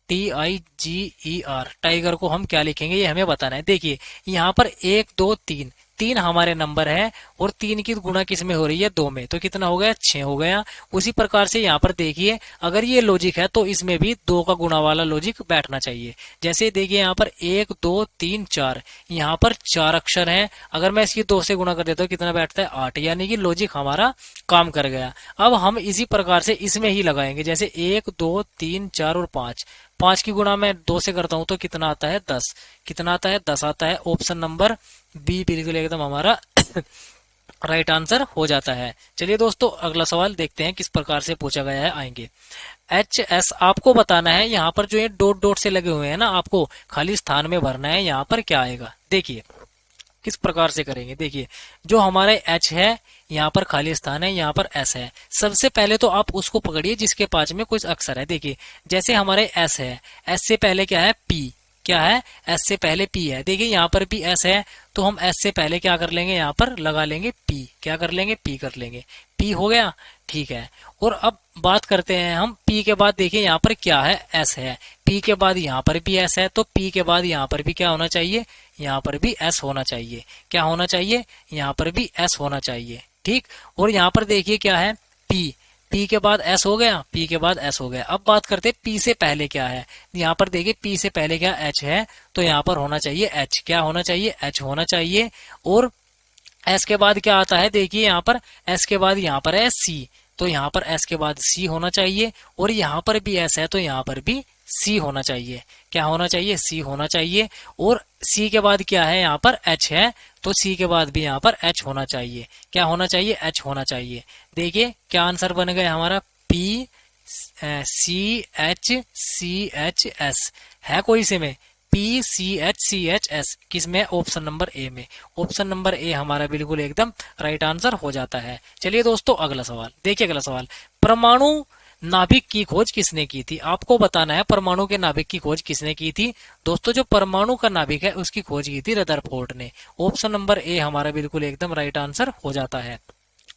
TIGER, टाइगर को हम क्या लिखेंगे ये हमें बताना है। देखिए यहाँ पर 1 2 3, 3 हमारे नंबर है और 3 की गुणा किस में हो रही है 2 में, तो कितना हो गया 6 हो गया। उसी प्रकार से यहाँ पर देखिए अगर ये लॉजिक है तो इसमें भी 2 का गुणा वाला लॉजिक बैठना चाहिए। जैसे देखिए यहाँ पर 1 2 3 4, यहाँ पर 4 अक्षर हैं, अगर मैं इसकी 2 से गुणा कर देता हूँ कितना बैठता है 8, यानी कि लॉजिक हमारा काम कर गया। अब हम इसी प्रकार से इसमें ही लगाएंगे, जैसे 1 2 3 4 और 5, 5 की गुणा मैं 2 से करता हूं तो कितना आता है 10, कितना आता है 10 आता है। ऑप्शन नंबर बी बिल्कुल एकदम हमारा राइट आंसर हो जाता है। चलिए दोस्तों अगला सवाल देखते हैं किस प्रकार से पूछा गया है, आएंगे। HS आपको बताना है, यहाँ पर जो ये डॉट डॉट से लगे हुए हैं ना, आपको खाली स्थान में भरना है, यहाँ पर क्या आएगा। देखिए किस प्रकार से करेंगे। देखिए जो हमारे H है यहाँ पर खाली स्थान है, यहाँ पर S है। सबसे पहले तो आप उसको पकड़िए जिसके पास में कुछ अक्षर है। देखिए जैसे हमारे S है, S से पहले क्या है P, क्या है S से पहले P है। देखिए यहाँ पर भी S है तो हम S से पहले क्या कर लेंगे, यहाँ पर लगा लेंगे P, क्या कर लेंगे P कर लेंगे, P हो गया, ठीक है। और अब बात करते हैं हम P के बाद, देखिए यहाँ पर क्या है S है, P के बाद यहाँ पर भी S है, तो P के बाद यहाँ पर भी क्या होना चाहिए, यहाँ पर भी S होना चाहिए। क्या होना चाहिए, यहाँ पर भी S होना चाहिए, ठीक। और यहाँ पर देखिए क्या है P, P के बाद S हो गया, P के बाद S हो गया। अब बात करते हैं P से पहले क्या है, यहाँ पर देखिए P से पहले क्या H है, तो यहाँ पर होना चाहिए H, क्या होना चाहिए H होना चाहिए। और S के बाद क्या आता है, देखिए यहाँ पर S के बाद यहाँ पर है C, तो यहाँ पर S के बाद C होना चाहिए। और यहाँ पर भी S है तो यहाँ पर भी C होना चाहिए, क्या होना चाहिए C होना चाहिए। और C के बाद क्या है, यहाँ पर H है तो C के बाद भी यहाँ पर H होना चाहिए, क्या होना चाहिए H होना चाहिए। देखिए क्या आंसर बन गया हमारा PCHCHS, है कोई से में PCHCHS, किसमें, ऑप्शन नंबर ए में। ऑप्शन नंबर ए हमारा बिल्कुल एकदम राइट आंसर हो जाता है। चलिए दोस्तों अगला सवाल देखिए, अगला सवाल, परमाणु नाभिक की खोज किसने की थी। आपको बताना है परमाणु के नाभिक की खोज किसने की थी। दोस्तों जो परमाणु का नाभिक है उसकी खोज की थी रदरफोर्ड ने। ऑप्शन नंबर ए हमारा बिल्कुल एकदम राइट आंसर हो जाता है।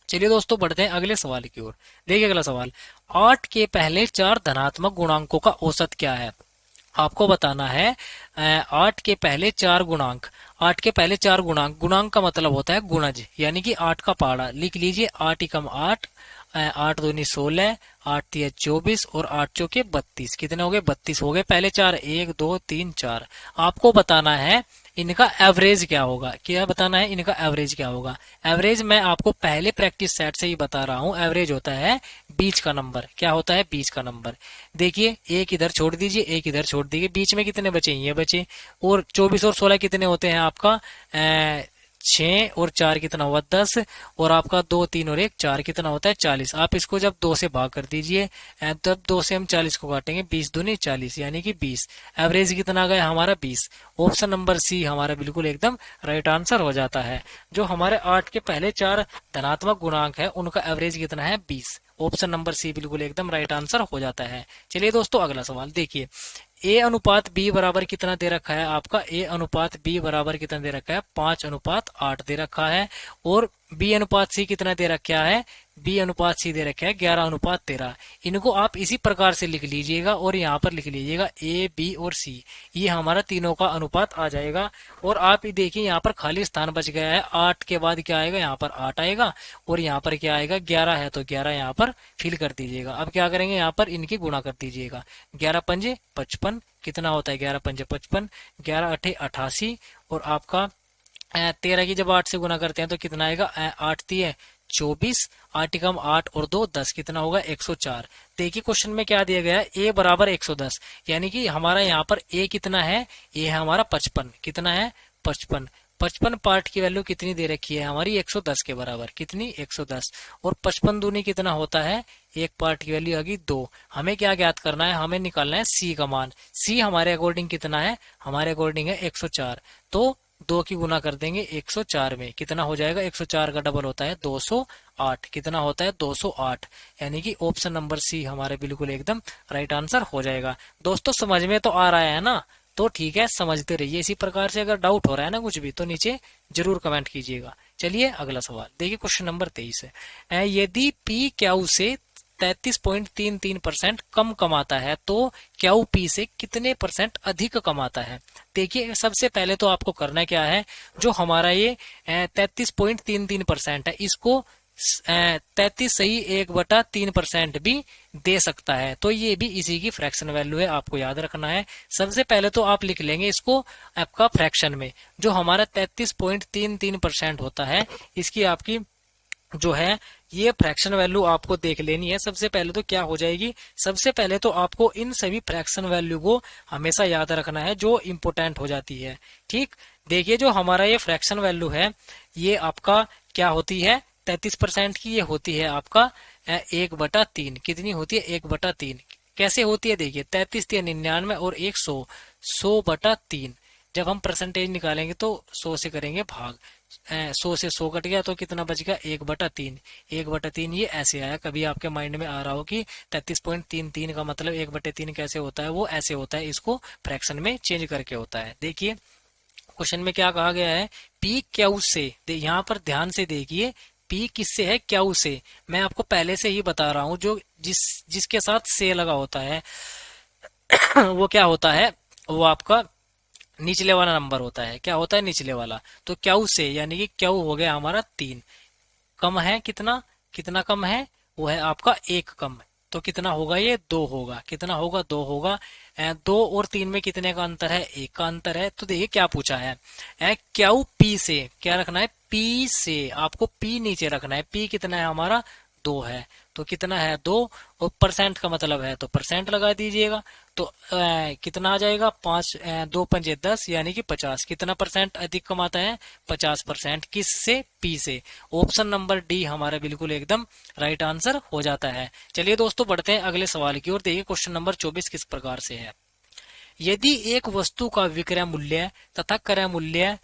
चलिए दोस्तों बढ़ते हैं अगले सवाल की ओर। देखिए अगला सवाल, 8 के पहले 4 धनात्मक गुणांकों का औसत क्या है। आपको बताना है 8 के पहले 4 गुणांक, 8 के पहले 4 गुणांक, गुणांक का मतलब होता है गुणज, यानी कि 8 का पहाड़ा। लिख लीजिए 8 एकम 8, 8 दूनी 16, 8 तिया 24 और 8 चौके 32, कितने हो गए 32 हो गए। पहले 4 1 2 3 4। आपको बताना है इनका एवरेज क्या होगा, क्या बताना है इनका एवरेज क्या होगा। एवरेज मैं आपको पहले प्रैक्टिस सेट से ही बता रहा हूं, एवरेज होता है बीच का नंबर, क्या होता है बीच का नंबर। देखिए एक इधर छोड़ दीजिए, एक इधर छोड़ दीजिए, बीच में कितने बचे, ये बचे। और 24 और 16 कितने होते हैं आपका 6 और 4 कितना हुआ 10, और आपका 2 3 और 1 4 कितना होता है 40। आप इसको जब 2 से भाग कर दीजिए, तब 2 से हम 40 को काटेंगे, 20 दूनी 40 यानी कि 20। एवरेज कितना आ गया हमारा 20। ऑप्शन नंबर सी हमारा बिल्कुल एकदम राइट आंसर हो जाता है। जो हमारे 8 के पहले 4 धनात्मक गुणांक है उनका एवरेज कितना है 20। ऑप्शन नंबर सी बिल्कुल एकदम राइट आंसर हो जाता है। चलिए दोस्तों अगला सवाल देखिए, ए अनुपात बी बराबर कितना दे रखा है आपका, ए अनुपात बी बराबर कितना दे रखा है 5:8 दे रखा है, और बी अनुपात सी कितना दे रखा है, बी अनुपात सी दे रखा है 11:13। इनको आप इसी प्रकार से लिख लीजिएगा और यहाँ पर लिख लीजिएगा ए बी और सी, ये हमारा तीनों का अनुपात आ जाएगा। और आप ये देखिए यहाँ पर खाली स्थान बच गया है, 8 के बाद क्या आएगा, यहाँ पर 8 आएगा, और यहाँ पर क्या आएगा 11 है तो 11 यहाँ पर फिल कर दीजिएगा। अब क्या करेंगे, यहाँ पर इनकी गुणा कर दीजिएगा, 11 पंजे 55 कितना होता है 11 पंजे 55, 11 अठे 88, और आपका 13 की जब 8 से गुना करते हैं तो कितना आएगा, 8 तिये 24, 8 कम 8 और 2 10 कितना होगा 104। देखिए क्वेश्चन में क्या दिया गया है, ए बराबर 110, यानी कि हमारा यहाँ पर ए कितना है, ए है हमारा 55, कितना है 55। 55 पार्ट की वैल्यू कितनी दे रखी है हमारी 110 के बराबर, कितनी 110, और 55 दूनी कितना होता है, एक पार्ट की वैल्यू आ गई 2। हमें क्या ज्ञात करना है, हमें निकालना है सी का मान। सी हमारे अकॉर्डिंग कितना है, हमारे अकॉर्डिंग है 104, तो 2 की गुना कर देंगे 104 में, कितना हो जाएगा 104 का डबल होता है 208, कितना होता है 208, यानी कि ऑप्शन नंबर सी हमारे बिल्कुल एकदम राइट आंसर हो जाएगा। दोस्तों समझ में तो आ रहा है ना, तो ठीक है समझते रहिए। इसी प्रकार से अगर डाउट हो रहा है ना कुछ भी तो नीचे जरूर कमेंट कीजिएगा। चलिए अगला सवाल देखिए, क्वेश्चन नंबर 23 है, यदि पी क्यू से 33.33% कम कमाता है तो क्यू पी से कितने परसेंट अधिक कमाता है। देखिए सबसे पहले तो आपको करना क्या है, जो हमारा ये 33.33% है इसको 33 सही 1/3% भी दे सकता है, तो ये भी इसी की फ्रैक्शन वैल्यू है, आपको याद रखना है। सबसे पहले तो आप लिख लेंगे इसको आपका फ्रैक्शन में, जो हमारा 33.33% होता है इसकी आपकी जो है ये फ्रैक्शन वैल्यू आपको देख लेनी है। सबसे पहले तो क्या हो जाएगी, सबसे पहले तो आपको इन सभी फ्रैक्शन वैल्यू को हमेशा याद रखना है जो इंपोर्टेंट हो जाती है। ठीक, देखिए जो हमारा ये फ्रैक्शन वैल्यू है ये आपका क्या होती है 33% की, ये होती है आपका 1/3, कितनी होती है 1/3। कैसे होती है देखिए 33 99 और 100, 100/3। जब हम परसेंटेज निकालेंगे तो 100 से करेंगे भाग, 100 से 100 कट गया तो कितना बच गया 1/3। 1/3 ये ऐसे आया, कभी आपके माइंड में आ रहा हो कि 33.33 का मतलब 1/3 कैसे होता है, वो ऐसे होता है, इसको फ्रैक्शन में चेंज करके होता है। देखिए क्वेश्चन में क्या कहा गया है, पी क्यू से, यहाँ पर ध्यान से देखिए पी किससे है, क्यू से। मैं आपको पहले से ही बता रहा हूं, जो जिसके साथ से लगा होता है वो क्या होता है, वो आपका निचले वाला नंबर होता है। क्या होता है निचले वाला, तो क्यू से यानी कि क्यू हो गया हमारा 3, कम है कितना, कितना कम है, वो है आपका 1 कम, तो कितना होगा ये 2 होगा, कितना होगा 2 होगा। 2 और 3 में कितने का अंतर है, 1 का अंतर है। तो देखिए क्या पूछा है, क्यू पी से, क्या रखना है पी से, आपको पी नीचे रखना है। पी कितना है हमारा 2 है, तो कितना है 2, और परसेंट का मतलब है तो परसेंट लगा दीजिएगा, तो कितना आ जाएगा 5 2 पंजे 10 यानी कि 50। कितना परसेंट अधिक कमाता है 50%, किस से, पी से। ऑप्शन नंबर डी हमारा बिल्कुल एकदम राइट आंसर हो जाता है। चलिए दोस्तों बढ़ते हैं अगले सवाल की ओर। देखिए क्वेश्चन नंबर 24 किस प्रकार से है, यदि एक वस्तु का विक्रय मूल्य तथा क्रय मूल्य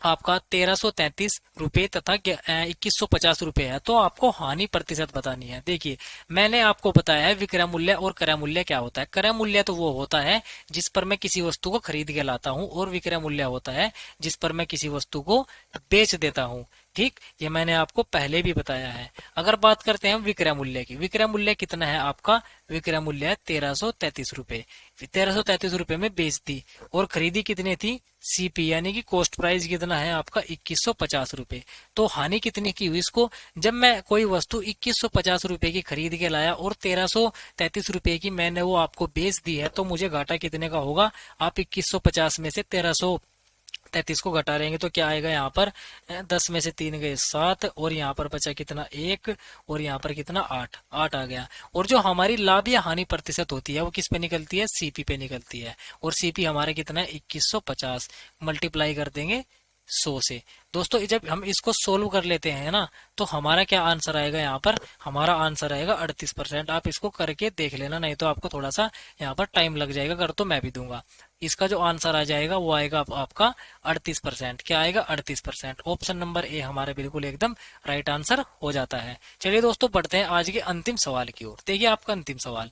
आपका 1333 रुपए तथा 2150 रुपए है, तो आपको हानि प्रतिशत बतानी है। देखिए मैंने आपको बताया है विक्रय मूल्य और क्रय मूल्य क्या होता है। क्रय मूल्य तो वो होता है जिस पर मैं किसी वस्तु को खरीद के लाता हूं, और विक्रय मूल्य होता है जिस पर मैं किसी वस्तु को बेच देता हूं। ठीक, ये मैंने आपको पहले भी बताया है। अगर बात करते हैं विक्रय मूल्य की, विक्रय मूल्य कितना है आपका, विक्रय मूल्य है 1333 रुपए। 1333 रुपए में बेच दी, और खरीदी कितनी थी सीपी यानी कि कॉस्ट प्राइस कितना है आपका 2150 रुपए। तो हानि कितनी की हुई इसको, जब मैं कोई वस्तु 2150 रुपए की खरीद के लाया और 1333 रुपए की मैंने वो आपको बेच दी है, तो मुझे घाटा कितने का होगा। आप 2150 में से 1333 को घटा लेंगे तो क्या आएगा, यहाँ पर 10 में से 3 गए 7, और यहाँ पर बचा कितना 1, और यहाँ पर कितना 8 आ गया। और जो हमारी लाभ या हानि प्रतिशत होती है वो किस पे निकलती है, सीपी पे निकलती है, और सीपी हमारे कितना है 2150, मल्टीप्लाई कर देंगे 100 से। दोस्तों जब हम इसको सोल्व कर लेते हैं ना, तो हमारा क्या आंसर आएगा यहाँ पर, हमारा आंसर आएगा 38%। आप इसको करके देख लेना, नहीं तो आपको थोड़ा सा यहाँ पर टाइम लग जाएगा, कर तो मैं भी दूंगा। इसका जो आंसर आ जाएगा वो आएगा आपका 38%। क्या आएगा, 38%। ऑप्शन नंबर ए हमारा बिल्कुल एकदम राइट आंसर हो जाता है। चलिए दोस्तों बढ़ते हैं आज के अंतिम सवाल की ओर। देखिए आपका अंतिम सवाल,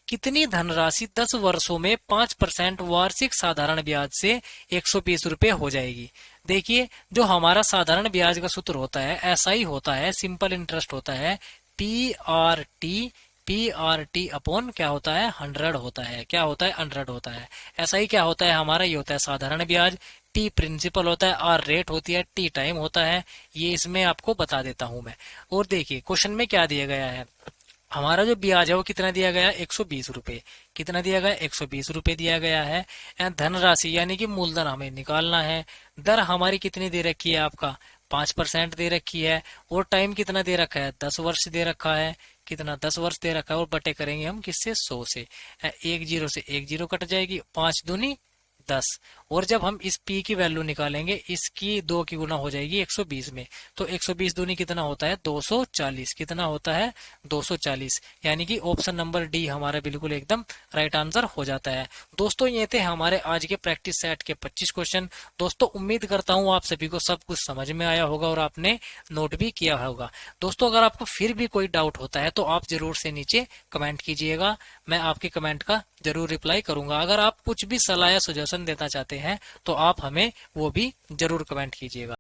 कितनी धनराशि 10 वर्षों में 5% वार्षिक साधारण ब्याज से 120 रुपए हो जाएगी। देखिए जो हमारा साधारण ब्याज का सूत्र होता है, एसआई होता है, सिंपल इंटरेस्ट होता है, पी आर टी अपॉन क्या होता है, 100 होता है। क्या होता है, 100 होता है। एसआई क्या होता है हमारा, ये होता है साधारण ब्याज, टी प्रिंसिपल होता है, आर रेट होती है, टी टाइम होता है। ये इसमें आपको बता देता हूं मैं। और देखिए क्वेश्चन में क्या दिया गया है, हमारा जो ब्याज है वो कितना दिया गया है, 120 रुपए। कितना दिया गया, 120 रुपए दिया गया है। धनराशि यानी कि मूलधन हमें निकालना है। दर हमारी कितनी दे रखी है, आपका 5% दे रखी है। और टाइम कितना दे रखा है, 10 वर्ष दे रखा है। कितना, 10 वर्ष दे रखा है। और बटे करेंगे हम किससे, 100 से। एक जीरो से एक जीरो कट जाएगी, 5 दूनी 10। और जब हम इस P की वैल्यू निकालेंगे, इसकी 2 की गुना हो जाएगी 120 में, तो 120 दूनी कितना होता है, 240। कितना होता है, 240। यानी कि ऑप्शन नंबर डी हमारा बिल्कुल एकदम राइट आंसर हो जाता है। दोस्तों ये थे हमारे आज के प्रैक्टिस सेट के 25 क्वेश्चन। दोस्तों उम्मीद करता हूँ आप सभी को सब कुछ समझ में आया होगा और आपने नोट भी किया होगा। दोस्तों अगर आपको फिर भी कोई डाउट होता है तो आप जरूर से नीचे कमेंट कीजिएगा, मैं आपके कमेंट का जरूर रिप्लाई करूंगा। अगर आप कुछ भी सलाह या सजेशन देना चाहते हैं तो आप हमें वो भी जरूर कमेंट कीजिएगा।